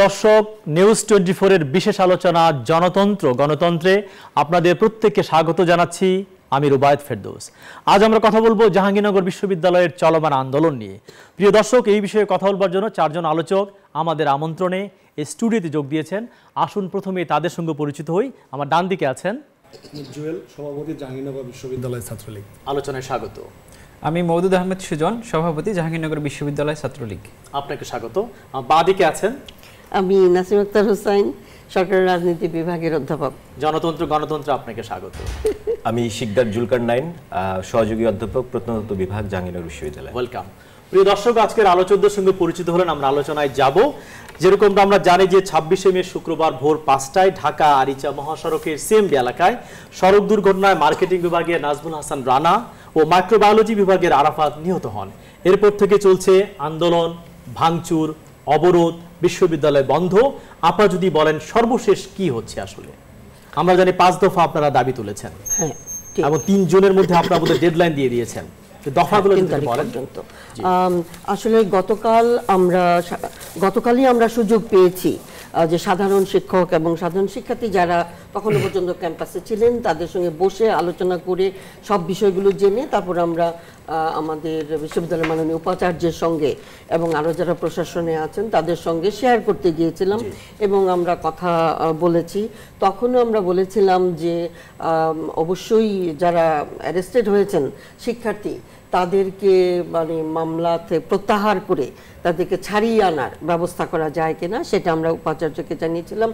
দর্শক, নিউজ 24 এর বিশেষ আলোচনা জনতন্ত্র গণতন্ত্রে আপনাদের প্রত্যেককে স্বাগত জানাচ্ছি। আমি রুবায়েত ফেরদৌস। আজ আমরা কথা বলবো জাহাঙ্গীরনগর বিশ্ববিদ্যালয়ের চলমান আন্দোলন নিয়ে। প্রিয় দর্শক, এই বিষয়ে কথা বলবার জন্য চারজন আলোচক আমাদের আমন্ত্রণে এই স্টুডিওতে যোগ দিয়েছেন। আসুন প্রথমে তাদের সঙ্গে পরিচিত হই। আমার ডান দিকে আছেন জুয়েল, সভাপতি জাহাঙ্গীরনগর বিশ্ববিদ্যালয় ছাত্রলীগ। আলোচনায় স্বাগত। আমি মওদুদ আহমেদ সুজন, সভাপতি জাহাঙ্গীরনগর বিশ্ববিদ্যালয় ছাত্রলীগ। আপনাকে স্বাগত। বাঁ দিকে আছেন আমি নাসিম আক্তার হোসাইন, সরকারি রাজনীতি বিভাগের অধ্যাপক। জনতন্ত্র গণতন্ত্র, আপনাকে স্বাগত। আমি শিকদার জুলকারনাইন, সহযোগী অধ্যাপক, প্রত্নতত্ত্ব বিভাগ, জাহাঙ্গীরনগর বিশ্ববিদ্যালয়। ওয়েলকাম। প্রিয় দর্শক, আজকের আলোচকদের সঙ্গে পরিচিত হলেন। আমরা আলোচনায় যাব। যেরকম আমরা জানি যে 26শে মে শুক্রবার ভোর 5টায় ঢাকা আরিচা মহাসড়কের সিএমবি এলাকায় সড়ক দুর্ঘটনায় মার্কেটিং বিভাগের নাজমুল হাসান রানা ও মাইক্রোবায়োলজি বিভাগের আরাফাত নিহত হন। এরপর থেকে চলছে আন্দোলন, ভাঙচুর, অবরোধ, বিশ্ববিদ্যালয় বন্ধ। আপা যদি বলেন সর্বশেষ কি হচ্ছে আসলে? আমরা জানি 5 দফা আপনারা দাবি তুলেছেন এবং 3 জুনের মধ্যে আপনারা আমাদের ডেডলাইন দিয়ে দিয়েছেন। দফাগুলো যদি বলেন। আসলে গতকালই আমরা সুযোগ পেয়েছি যে সাধারণ শিক্ষক এবং সাধারণ শিক্ষার্থী যারা তখনও পর্যন্ত ক্যাম্পাসে ছিলেন তাদের সঙ্গে বসে আলোচনা করে সব বিষয়গুলো জেনে তারপর আমরা আমাদের বিশ্ববিদ্যালয়ের মাননীয় উপাচার্যের সঙ্গে এবং আরও যারা প্রশাসনে আছেন তাদের সঙ্গে শেয়ার করতে গিয়েছিলাম এবং আমরা কথা বলেছি। তখনও আমরা বলেছিলাম যে অবশ্যই যারা অ্যারেস্টেড হয়েছেন শিক্ষার্থী তাদেরকে মানে মামলাতে প্রত্যাহার করে তাদেরকে ছাড়িয়ে আনার ব্যবস্থা করা যায় কিনা সেটা আমরা উপাচার্যকে জানিয়েছিলাম।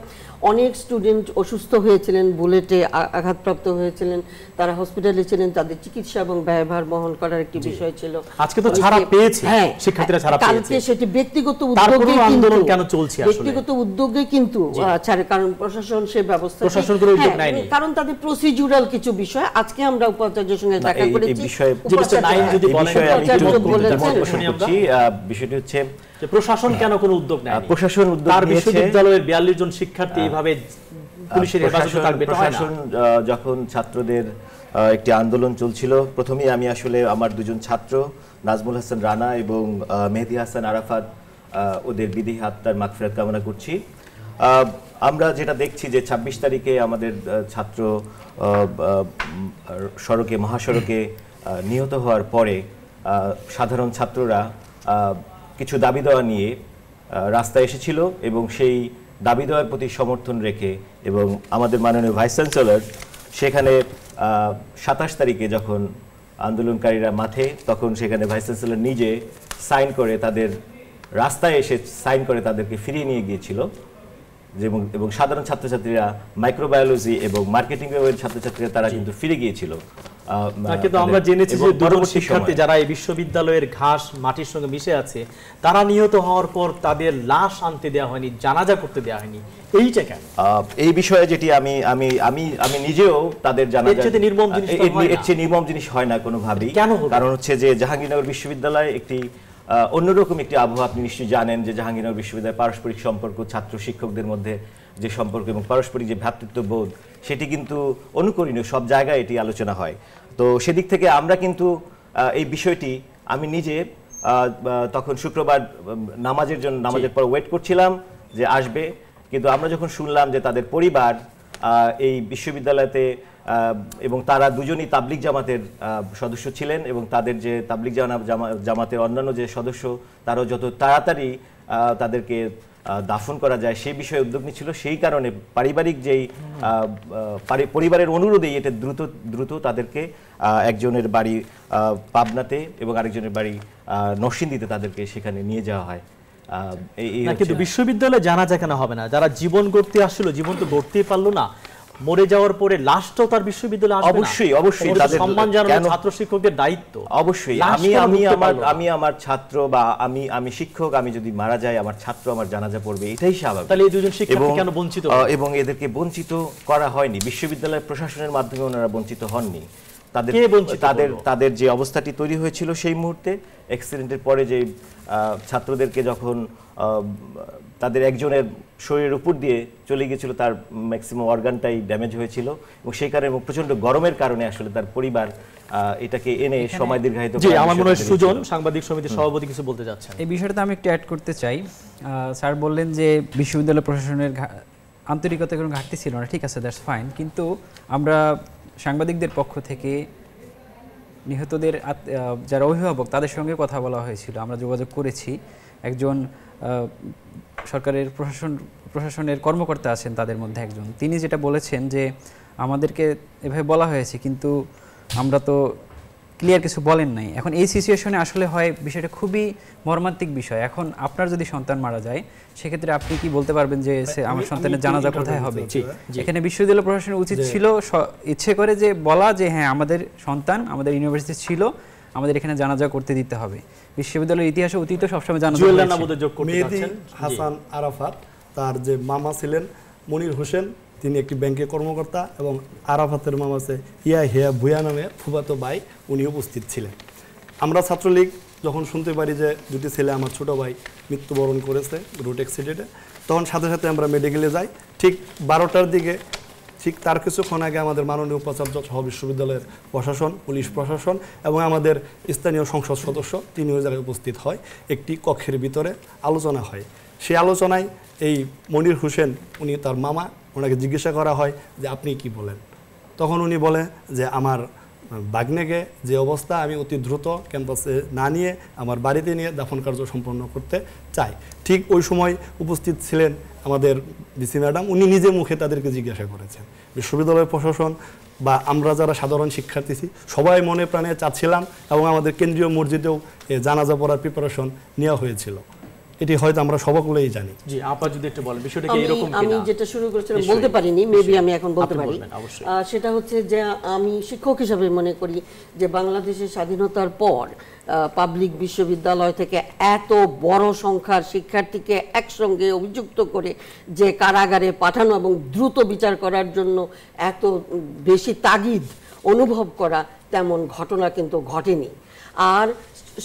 অনেক স্টুডেন্ট অসুস্থ হয়েছিলেন, বুলেটে আঘাতপ্রাপ্ত হয়েছিলেন, তারা হসপিটালে ছিলেন, তাদের চিকিৎসা এবং ব্যয়ভার বহন করার একটি বিষয় ছিল। আজকে তো ছাড়া পেয়েছে, শিক্ষার্থীরা ছাড়া পেয়েছে। কালকে সেটি ব্যক্তিগত উদ্যোগে আন্দোলন কেন চলছে আসলে? ব্যক্তিগত উদ্যোগে কিন্তু ছাড়ে, কারণ প্রশাসন সে ব্যবস্থা প্রশাসনগুলো উদ্যোগ নেয়নি, কারণ তাদের প্রসিডিউরাল কিছু বিষয়। আজকে আমরা উপাচার্যের সঙ্গে দেখা করেছি। বিষয়টি হচ্ছে যে প্রশাসন কেন কোনো উদ্যোগ নেয়? প্রশাসন উদ্যোগ নিয়েছে। বিশ্ববিদ্যালয়ের 42 জন শিক্ষার্থী এইভাবে পুলিশের হেফাজতে থাকবে। প্রশাসন যখন ছাত্রদের একটি আন্দোলন চলছিল, প্রথমেই আমি আসলে আমার 2 জন ছাত্র নাজমুল হাসান রানা এবং মেহেদি হাসান আরাফাত ওদের বিদেহী আত্মার মাগফিরাত কামনা করছি। আমরা যেটা দেখছি যে 26 তারিখে আমাদের ছাত্র মহাসড়কে নিহত হওয়ার পরে সাধারণ ছাত্ররা কিছু দাবি দেওয়া নিয়ে রাস্তায় এসেছিল এবং সেই দাবি দেওয়ার প্রতি সমর্থন রেখে এবং আমাদের মাননীয় ভাইস চ্যান্সেলর সেখানে 27 তারিখে যখন আন্দোলনকারীরা মাঠে, তখন সেখানে ভাইস চ্যান্সেলর নিজে সাইন করে তাদের রাস্তায় এসে সাইন করে তাদেরকে ফিরিয়ে নিয়ে গিয়েছিল। এবং সাধারণ ছাত্রছাত্রীরা, মাইক্রোবায়োলজি এবং মার্কেটিং বিভাগের ছাত্রছাত্রীরা তারা কিন্তু ফিরে গিয়েছিল। কিন্তু আমরা জেনেছি যে দুজন শিক্ষার্থী যারা এই বিশ্ববিদ্যালয়ের ঘাস মাটির সঙ্গে মিশে আছে, তারা নিহত হওয়ার পর তাদের লাশ আনতে দেওয়া হয়নি, জানাজা করতে দেওয়া হয়নি। এইটা কেন? এই বিষয়ে যেটি আমি আমি আমি আমি নিজেও তাদের জানাজা, এর চেয়ে নির্মম জিনিস হয় না কোনোভাবেই। কেন? কারণ হচ্ছে যে জাহাঙ্গীরনগর বিশ্ববিদ্যালয় একটি অন্যরকম একটি আবহাওয়া। আপনি নিশ্চয়ই জানেন যে জাহাঙ্গীরনগর বিশ্ববিদ্যালয়ের পারস্পরিক সম্পর্ক, ছাত্র শিক্ষকদের মধ্যে যে সম্পর্ক এবং পারস্পরিক যে ভ্রাতৃত্ববোধ, সেটি কিন্তু অনুকরণীয়, সব জায়গায় এটি আলোচনা হয়। তো সেদিক থেকে আমরা কিন্তু এই বিষয়টি, আমি নিজে তখন শুক্রবার নামাজের পর ওয়েট করছিলাম যে আসবে, কিন্তু আমরা যখন শুনলাম যে তাদের পরিবার এই বিশ্ববিদ্যালয়তে এবং তারা দুজনই তাবলিগ জামাতের সদস্য ছিলেন এবং তাদের যে তাবলিগ জামাতের অন্যান্য যে সদস্য, তারাও যত তাড়াতাড়ি তাদেরকে দাফন করা যায় সেই বিষয়ে উদ্যোগ নিচ্ছিল। সেই কারণে পারিবারিক যেই পরিবারের অনুরোধেই এটা দ্রুত তাদেরকে একজনের বাড়ি পাবনাতে এবং আরেকজনের বাড়ি নরসিংদীতে তাদেরকে সেখানে নিয়ে যাওয়া হয়। কিন্তু বিশ্ববিদ্যালয়ে জানাজা কেন হবে না? যারা জীবন গড়তে আসলো, জীবন তো গড়তেই পারলো না, মরে যাওয়ার পরে লাশটাও তার বিশ্ববিদ্যালয়ে আসবে না। অবশ্যই তাদের সম্মান জানানো ছাত্র শিক্ষকদের দায়িত্ব। অবশ্যই আমি আমার ছাত্র বা আমি শিক্ষক, আমি যদি মারা যাই আমার ছাত্র আমার জানাজা পড়বে, এটাই স্বাভাবিক। তাহলে এই দুজন শিক্ষার্থী কেন বঞ্চিত? এবং এদেরকে বঞ্চিত করা হয়নি, বিশ্ববিদ্যালয় প্রশাসনের মাধ্যমে ওনারা বঞ্চিত হননি। তাদের কে বঞ্চিত তাদের হলো? তাদের যে অবস্থাটি তৈরি হয়েছিল সেই মুহূর্তে, অ্যাক্সিডেন্টের পরে যে ছাত্রদেরকে যখন তাদের একজনের শরীরের উপর দিয়ে চলে গিয়েছিল, তার ম্যাক্সিমাম অর্গানটাই ড্যামেজ হয়েছিল এবং সেই কারণে প্রচন্ড গরমের কারণে আসলে তার পরিবার এটাকে এনে সময় দীর্ঘায়িত জি, করার আমার মনে হয় বিষয়টা সুজন ছিল। সাংবাদিক সমিতির সভাপতি কিছু বলতে যাচ্ছেন। এই বিষয়টা আমি একটু অ্যাড করতে চাই। স্যার বললেন যে বিশ্ববিদ্যালয় প্রশাসনের আন্তরিকতার কোনো ঘাটতি ছিল না, ঠিক আছে, দ্যাটস ফাইন, কিন্তু আমরা সাংবাদিকদের পক্ষ থেকে নিহতদের যারা অভিভাবক তাদের সঙ্গে কথা বলা হয়েছিল, আমরা যোগাযোগ করেছি। একজন সরকারের প্রশাসনের কর্মকর্তা আছেন তাদের মধ্যে একজন, তিনি যেটা বলেছেন যে আমাদেরকে এভাবে বলা হয়েছে কিন্তু আমরা তো ক্লিয়ার কিছু বলেন নাই। এখন এই সিচুয়েশনে আসলে হয় বিষয়টা খুবই মর্মান্তিক বিষয়। এখন আপনার যদি সন্তান মারা যায় সেক্ষেত্রে আপনি কি বলতে পারবেন যে আমার সন্তানের জানাজা কোথায় হবে? এখানে বিশ্ববিদ্যালয় প্রশাসনের উচিত ছিল ইচ্ছে করে যে বলা যে হ্যাঁ আমাদের সন্তান আমাদের ইউনিভার্সিটি ছিল, আমাদের এখানে জানাজা করতে দিতে হবে। বিশ্ববিদ্যালয়ের ইতিহাসে অতীত সবসময় জানাজা মেহেদী হাসান আরাফাত, তার যে মামা ছিলেন মনির হোসেন, তিনি একটি ব্যাংকে কর্মকর্তা, এবং আরাফাতের মামা আছে হিয়া ভুয়া নামে ফুফাতো ভাই, উনি উপস্থিত ছিলেন। আমরা ছাত্রলীগ যখন শুনতে পারি যে দুটি ছেলে আমার ছোট ভাই মৃত্যুবরণ করেছে রোড অ্যাক্সিডেন্টে, তখন সাথে সাথে আমরা মেডিকেলে যাই। ঠিক 12টার দিকে, ঠিক তার কিছুক্ষণ আগে আমাদের মাননীয় উপাচার্য সহ বিশ্ববিদ্যালয়ের প্রশাসন, পুলিশ প্রশাসন এবং আমাদের স্থানীয় সংসদ সদস্য তিনি ওই জায়গায় উপস্থিত হয়। একটি কক্ষের ভিতরে আলোচনা হয়। সেই আলোচনায় এই মনির হোসেন, উনি তার মামা, ওনাকে জিজ্ঞাসা করা হয় যে আপনি কি বলেন। তখন উনি বলে যে আমার ভাগ্নেকে যে অবস্থা, আমি অতি দ্রুত ক্যাম্পাসে না নিয়ে আমার বাড়িতে নিয়ে দাফন কার্য সম্পন্ন করতে চাই। ঠিক ওই সময় উপস্থিত ছিলেন আমাদের ডিসি ম্যাডাম, উনি নিজে মুখে তাদেরকে জিজ্ঞাসা করেছেন। বিশ্ববিদ্যালয় প্রশাসন বা আমরা যারা সাধারণ শিক্ষার্থী সবাই মনে প্রাণে চাচ্ছিলাম এবং আমাদের কেন্দ্রীয় মসজিদেও জানাজা পড়ার প্রিপারেশন নেওয়া হয়েছিল। এটি হয়তো আমরা সবাই জানি। জি, আপা যদি একটু বলেন বিষয়টা কি এরকম কিনা? আমি যেটা শুরু করেছিলাম বলতে পারিনি, মেবি আমি এখন বলতে পারি। সেটা হচ্ছে যে আমি শিক্ষক হিসাবে মনে করি যে বাংলাদেশের স্বাধীনতার পর পাবলিক বিশ্ববিদ্যালয় থেকে এত বড় সংখ্যার শিক্ষার্থীকে একসঙ্গে অভিযুক্ত করে যে কারাগারে পাঠানো এবং দ্রুত বিচার করার জন্য এত বেশি তাগিদ অনুভব করা, তেমন ঘটনা কিন্তু ঘটেনি। আর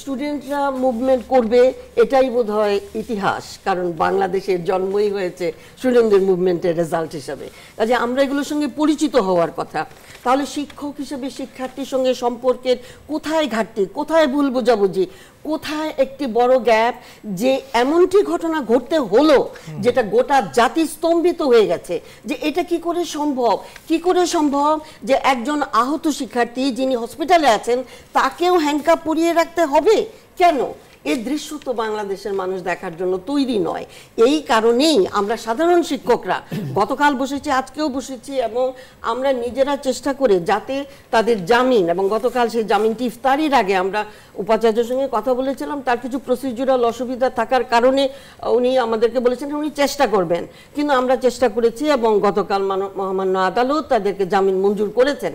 স্টুডেন্টরা মুভমেন্ট করবে এটাই বোধহয় ইতিহাস, কারণ বাংলাদেশের জন্মই হয়েছে স্টুডেন্টদের মুভমেন্টের রেজাল্ট হিসাবে। কাজে আমরা এগুলোর সঙ্গে পরিচিত হওয়ার কথা। তাহলে শিক্ষক হিসেবে শিক্ষার্থীর সঙ্গে সম্পর্কের কোথায় ঘাটতি, কোথায় ভুল বোঝাবুঝি, কোথায় একটি বড় গ্যাপ, যে এমনটি ঘটনা ঘটতে হলো যেটা গোটা জাতি স্তম্ভিত হয়ে গেছে যে এটা কি করে সম্ভব যে একজন আহত শিক্ষার্থী যিনি হসপিটালে আছেন তাকেও হ্যান্ডকাপ পরিয়ে রাখতে হবে কেন? এই দৃশ্য তো বাংলাদেশের মানুষ দেখার জন্য তৈরি নয়। এই কারণেই আমরা সাধারণ শিক্ষকরা গতকাল বসেছি, আজকেও বসেছি, এবং আমরা নিজেরা চেষ্টা করে যাতে তাদের জামিন, এবং গতকাল সেই জামিনটি ইফতারির আগে আমরা উপাচার্যের সঙ্গে কথা বলেছিলাম, তার কিছু প্রসিডিউরাল অসুবিধা থাকার কারণে উনি আমাদেরকে বলেছেন উনি চেষ্টা করবেন, কিন্তু আমরা চেষ্টা করেছি এবং গতকাল মহামান্য আদালত তাদেরকে জামিন মঞ্জুর করেছেন।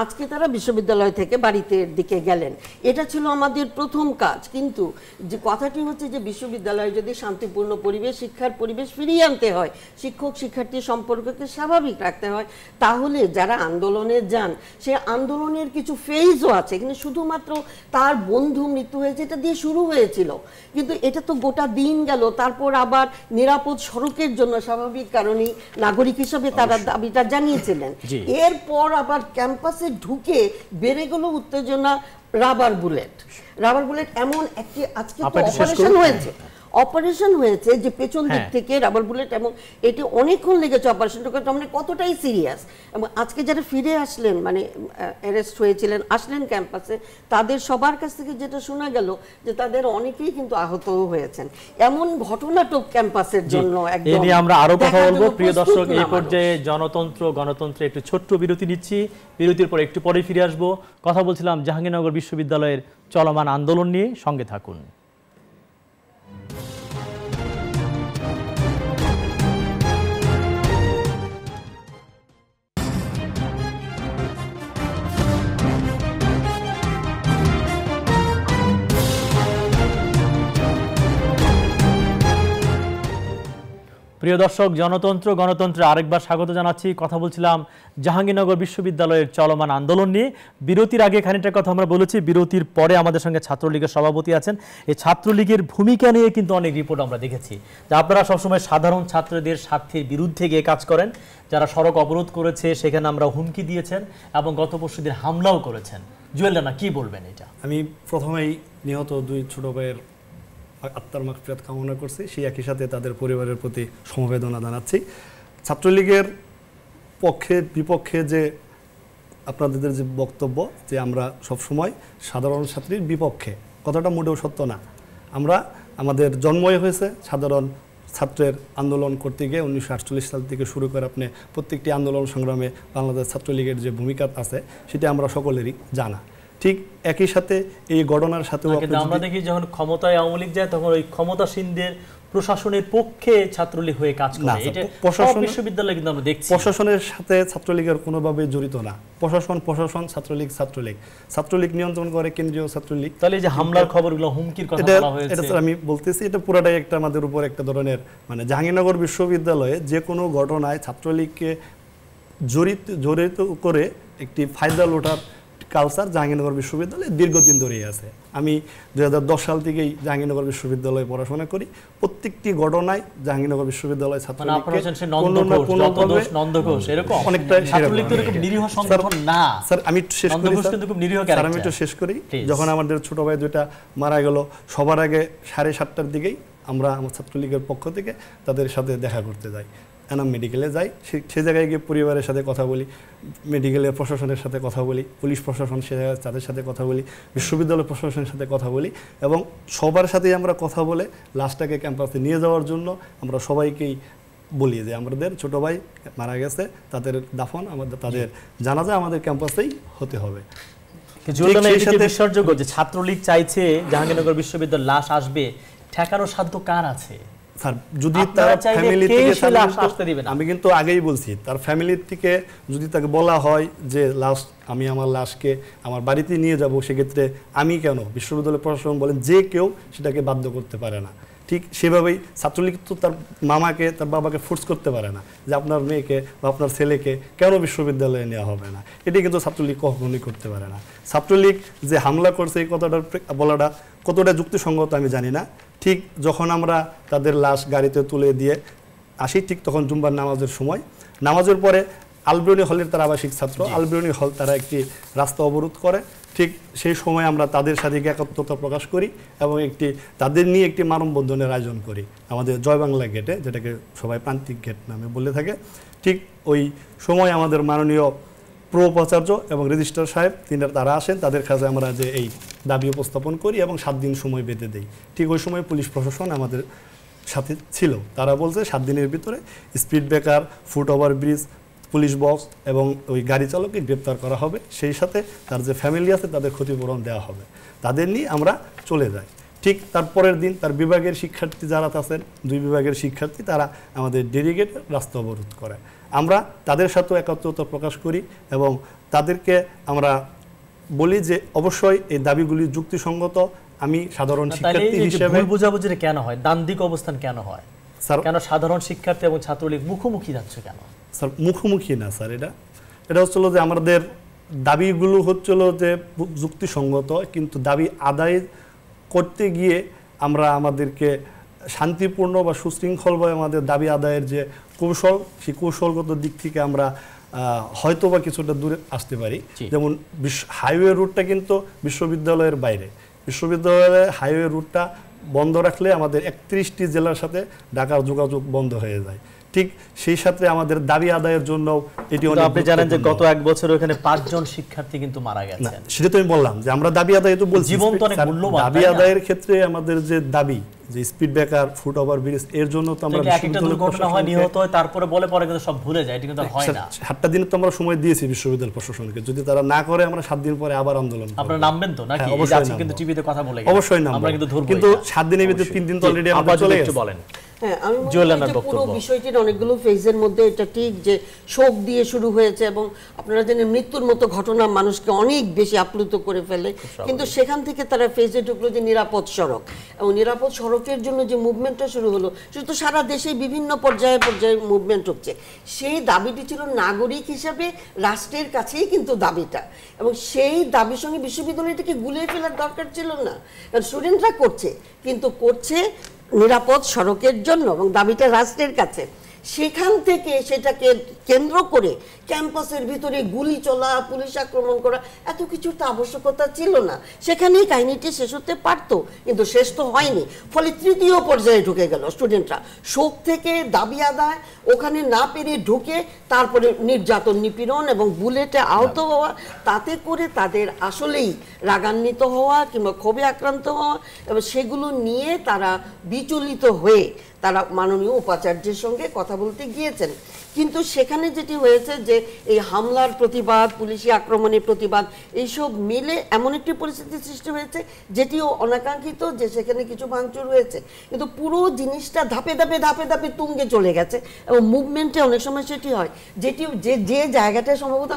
আজকে তারা বিশ্ববিদ্যালয় থেকে বাড়িতে দিকে গেলেন। এটা ছিল আমাদের প্রথম কাজ। কিন্তু যে কথাটি হচ্ছে যে বিশ্ববিদ্যালয়ে যদি শান্তিপূর্ণ পরিবেশ, শিক্ষার পরিবেশ ফিরিয়ে আনতে হয়, শিক্ষক শিক্ষার্থী সম্পর্ককে স্বাভাবিক রাখতে হয়, তাহলে যারা আন্দোলনে যান সে আন্দোলনের কিছু ফেজও আছে। কিন্তু শুধুমাত্র তার বন্ধু মৃত্যু হয়েছে এটা দিয়ে শুরু হয়েছিল, কিন্তু এটা তো গোটা দিন গেল। তারপর আবার নিরাপদ সড়কের জন্য স্বাভাবিক কারণেই নাগরিক হিসেবে তারা দাবিটা জানিয়েছিলেন। এরপর আবার ক্যাম্পাসে ঢুকে বেড়ে গেল উত্তেজনা, রাবার বুলেট এমন একটি আজকে অপারেশন হয়েছে যে পেছন দিক থেকে রাবার বুলেট, এবং এটি অনেকক্ষণ লেগেছে অপারেশনটা করতে, মানে কতটাই সিরিয়াস। এবং আজকে যারা ফিরে আসলেন, মানে অ্যারেস্ট হয়েছিলেন, আসলেন ক্যাম্পাসে, তাদের সবার কাছ থেকে যেটা শোনা গেল যে তাদের অনেকেই কিন্তু আহত হয়েছেন। এমন ঘটনাটা ক্যাম্পাসের জন্য একদম। এই নিয়ে আমরা আরো কথা বলবো। প্রিয় দর্শক, এই পর্যায়ে গণতন্ত্রে একটু ছোট্ট বিরতি নিচ্ছি। বিরতির পর একটু পরে ফিরে আসবো। কথা বলছিলাম জাহাঙ্গীরনগর বিশ্ববিদ্যালয়ের চলমান আন্দোলন নিয়ে, সঙ্গে থাকুন। প্রিয় দর্শক, জনতন্ত্র গণতন্ত্রে আরেকবার স্বাগত জানাচ্ছি। কথা বলছিলাম জাহাঙ্গীরনগর বিশ্ববিদ্যালয়ের চলমান আন্দোলন নিয়ে। বিরতির আগে খানিকটা কথা আমরা বলেছি, বিরতির পরে আমাদের সঙ্গে ছাত্রলীগের সভাপতি আছেন। এই ছাত্রলীগের ভূমিকা নিয়ে কিন্তু অনেক রিপোর্ট আমরা দেখেছি যে আপনারা সবসময় সাধারণ ছাত্রদের স্বার্থের বিরুদ্ধে গিয়ে কাজ করেন। যারা সড়ক অবরোধ করেছে সেখানে আমরা হুমকি দিয়েছেন এবং গত পরশুদিন হামলাও করেছেন। জুয়েল রানা, কি বলবেন এটা? আমি প্রথমেই নিহত দুই ছোট ভাইয়ের আত্মার মাগফিরাত কামনা করছি, সেই একই সাথে তাদের পরিবারের প্রতি সমবেদনা জানাচ্ছি। ছাত্রলীগের পক্ষে বিপক্ষে যে আপনাদের যে বক্তব্য যে আমরা সবসময় সাধারণ ছাত্রীর বিপক্ষে, কথাটা মোটেও সত্য না। আমরা আমাদের জন্মই হয়েছে সাধারণ ছাত্রের আন্দোলন করতে গিয়ে 1948 সাল থেকে শুরু করে আপনি প্রত্যেকটি আন্দোলন সংগ্রামে বাংলাদেশ ছাত্রলীগের যে ভূমিকা আছে সেটা আমরা সকলেরই জানা। ঠিক একই সাথে এই ঘটনার সাথেও আমরা দেখি যখন ক্ষমতায় আওয়ামী লীগ যায় তখন ওই ক্ষমতাসীনদের প্রশাসনের পক্ষে ছাত্রলীগ হয়ে কাজ করে। এটা প্রশাসন বিশ্ববিদ্যালয়ে কিন্তু আমরা দেখছি। প্রশাসনের সাথে ছাত্রলীগের কোনোভাবে জড়িত না। প্রশাসন ছাত্রলীগ ছাত্রলীগ নিয়ন্ত্রণ করে কেন্দ্রীয় ছাত্রলীগ। তাহলে যে হামলার খবরগুলো, হুমকির কথা বলা হয়েছে, এটা স্যার আমি বলতেছি এটা পুরাটাই একটা আমাদের উপর একটা ধরনের মানে জাহাঙ্গীরনগর বিশ্ববিদ্যালয়ে যে কোনো ঘটনায় ছাত্রলীগকে জড়িত করে একটি ফায়দা লোটার কালচার জাহাঙ্গীরনগর বিশ্ববিদ্যালয়ে দীর্ঘদিন ধরেই আছে। আমি 2010 সাল থেকেই জাহাঙ্গীরনগর বিশ্ববিদ্যালয়ে পড়াশোনা করি। প্রত্যেকটি ঘটনায় জাহাঙ্গীরনগর বিশ্ববিদ্যালয় ছাত্রলীগকে আমি একটু শেষ করি। যখন আমাদের ছোট ভাই দুইটা মারা গেল, সবার আগে 7:30টার দিকেই আমরা আমার ছাত্রলীগের পক্ষ থেকে তাদের সাথে দেখা করতে যাই, এনাম মেডিকেলে যাই। সে জায়গায় গিয়ে পরিবারের সাথে কথা বলি, মেডিকেলের প্রশাসনের সাথে কথা বলি, পুলিশ প্রশাসন তাদের সাথে কথা বলি, বিশ্ববিদ্যালয় প্রশাসনের সাথে কথা বলি এবং সবার সাথেই আমরা কথা বলে লাশটাকে ক্যাম্পাসে নিয়ে যাওয়ার জন্য আমরা সবাইকেই বলি যে আমাদের ছোট ভাই মারা গেছে, তাদের দাফন তাদের জানাজা আমাদের ক্যাম্পাসেই হতে হবে। বিশ্বাসযোগ্য যে ছাত্রলীগ চাইছে জাহাঙ্গীরনগর বিশ্ববিদ্যালয়ের লাশ আসবে, ঠেকানোর সাধ্য কার আছে? স্যার যদি তার ফ্যামিলি থেকে আমি কিন্তু আগেই বলছি, তার ফ্যামিলির থেকে যদি তাকে বলা হয় যে লাশ আমি আমার লাশকে আমার বাড়িতে নিয়ে যাব, সেক্ষেত্রে আমি কেন, বিশ্ববিদ্যালয় প্রশাসন বলেন যে কেউ সেটাকে বাধ্য করতে পারে না। ঠিক সেভাবেই ছাত্রলীগ তো তার মামাকে তার বাবাকে ফোর্স করতে পারে না যে আপনার মেয়েকে বা আপনার ছেলেকে কেন বিশ্ববিদ্যালয়ে নেওয়া হবে না। এটি কিন্তু ছাত্রলীগ কখনোই করতে পারে না। ছাত্রলীগ যে হামলা করছে এই কথাটার বলাটা কতটা যুক্তিসঙ্গত আমি জানি না। ঠিক যখন আমরা তাদের লাশ গাড়িতে তুলে দিয়ে আসি, ঠিক তখন জুম্বার নামাজের সময়, নামাজের পরে আলবেরনি হলের তারা আবাসিক ছাত্র, আলবেরনি হল তারা একটি রাস্তা অবরোধ করে। ঠিক সেই সময় আমরা তাদের সাথে একাত্মতা প্রকাশ করি এবং তাদের নিয়ে একটি মানববন্ধনের আয়োজন করি আমাদের জয় বাংলা গেটে, যেটাকে সবাই প্রান্তিক গেট নামে বলে থাকে। ঠিক ওই সময় আমাদের মাননীয় প্রোপাচার্য এবং রেজিস্ট্রার সাহেব তারা আসেন, তাদের কাছে আমরা যে এই দাবি উপস্থাপন করি এবং 7 দিন সময় বেঁধে দেই। ঠিক ওই সময় পুলিশ প্রশাসন আমাদের সাথে ছিল। তারা বলছে 7 দিনের ভিতরে speed breaker, foot over bridge, police box এবং ওই গাড়ি চালককে গ্রেপ্তার করা হবে, সেই সাথে তার যে ফ্যামিলি আছে তাদের ক্ষতিপূরণ দেওয়া হবে। তাদের নিয়ে আমরা চলে যাই। ঠিক তারপরের দিন তার বিভাগের শিক্ষার্থী যারা আছেন, 2 বিভাগের শিক্ষার্থী, তারা আমাদের ডেরিগেট রাস্তা অবরোধ করে। আমরা তাদের সাথেও একাত্মতা প্রকাশ করি এবং তাদেরকে আমরা বলি যে অবশ্যই এই দাবিগুলি যুক্তিসঙ্গত। আমি সাধারণ শিক্ষার্থী হিসেবে বুঝাবুঝি কেন হয়, দ্বান্দ্বিক অবস্থান কেন হয় স্যার? কেন সাধারণ শিক্ষার্থী এবং ছাত্রলীগ মুখোমুখি যাচ্ছে কেন স্যার? মুখোমুখি না স্যার, এটা হচ্ছিল যে আমাদের দাবিগুলো হচ্ছিল যে যুক্তিসঙ্গত, কিন্তু দাবি আদায় করতে গিয়ে আমরা আমাদেরকে শান্তিপূর্ণ বা সুশৃঙ্খলভাবে আমাদের দাবি আদায়ের যে কৌশল, সেই কৌশলগত দিক থেকে আমরা হয়তো বা কিছুটা দূরে আসতে পারি। যেমন হাইওয়ে রুটটা কিন্তু বিশ্ববিদ্যালয়ের বাইরে, বিশ্ববিদ্যালয়ের হাইওয়ে রুটটা বন্ধ রাখলে আমাদের 31টি জেলার সাথে ঢাকার যোগাযোগ বন্ধ হয়ে যায়। ঠিক সেই সাথে আমাদের দাবি আদায়ের জন্য এটি অনেক, আপনি জানেন যে গত 1 বছর ওখানে 5 জন শিক্ষার্থী কিন্তু মারা গেছেন। সেটা তো আমি বললাম যে আমরা দাবি আদায় তো বলছি, জীবন তো অনেক মূল্যবান। দাবি আদায়ের ক্ষেত্রে আমাদের যে দাবি যে speed breaker, foot over bridge, এর জন্য তো আমরা একটা দুর্ঘটনা হয়, নিহত হয়, তারপরে বলে পরে কিন্তু সব ভুলে যায়, এটা কিন্তু হয় না। 7টা দিন তো আমরা সময় দিয়েছি বিশ্ববিদ্যালয় প্রশাসনকে, যদি তারা না করে আমরা 7 দিন পরে আবার আন্দোলন করব। আপনারা নামবেন তো নাকি? অবশ্যই কিন্তু টিভিতে কথা বলে অবশ্যই নামবো, আমরা কিন্তু ধরব, কিন্তু 7 দিনের ভিতরে 3 দিন তো অলরেডি আমরা চলে গেছে। বলেন হ্যাঁ, আমি মনে জুয়েল করি রানার যে পুরো বক্তব্য। বিষয়টির অনেকগুলো ফেজের মধ্যে এটা ঠিক যে শোক দিয়ে শুরু হয়েছে এবং আপনারা জানেন মৃত্যুর মতো ঘটনা মানুষকে অনেক বেশি আপ্লুত করে ফেলে, কিন্তু সেখান থেকে তারা ফেজে ঢুকলো যে নিরাপদ সড়ক, এবং নিরাপদ সড়কের জন্য যে মুভমেন্টটা শুরু হলো সেটা তো সারা দেশে বিভিন্ন পর্যায়ে পর্যায়ে মুভমেন্ট হচ্ছে। সেই দাবিটি ছিল নাগরিক হিসাবে রাষ্ট্রের কাছেই কিন্তু দাবিটা, এবং সেই দাবির সঙ্গে বিশ্ববিদ্যালয়টাকে গুলিয়ে ফেলার দরকার ছিল না, কারণ স্টুডেন্টরা করছে, কিন্তু করছে নিরাপদ সড়কের জন্য এবং দাবিটা রাষ্ট্রের কাছে। সেখান থেকে সেটাকে কেন্দ্র করে ক্যাম্পাসের ভিতরে গুলি চলা, পুলিশ আক্রমণ করা, এত কিছুর তো আবশ্যকতা ছিল না। সেখানেই কাহিনীটি শেষ হতে পারত, কিন্তু শেষ তো হয়নি। ফলে তৃতীয় পর্যায়ে ঢুকে গেল স্টুডেন্টরা, শোক থেকে দাবি আদায়, ওখানে না পেরে ঢুকে তারপরে নির্যাতন, নিপীড়ন এবং বুলেটে আহত হওয়া, তাতে করে তাদের আসলেই রাগান্বিত হওয়া কিংবা ক্ষোভে আক্রান্ত হওয়া, এবং সেগুলো নিয়ে তারা বিচলিত হয়ে তারা মাননীয় উপাচার্যের সঙ্গে কথা বলতে গিয়েছেন। কিন্তু সেখানে যেটি হয়েছে যে এই হামলার প্রতিবাদ, পুলিশি আক্রমণের প্রতিবাদ, এইসব মিলে এমন একটি পরিস্থিতি সৃষ্টি হয়েছে যেটিও অনাকাঙ্ক্ষিত, যে সেখানে কিছু ভাঙচুর হয়েছে, কিন্তু পুরো জিনিসটা ধাপে ধাপে ধাপে ধাপে তুঙ্গে চলে গেছে। এবং মুভমেন্টে অনেক সময় সেটি হয়, যেটি যে জায়গাটা সম্ভবত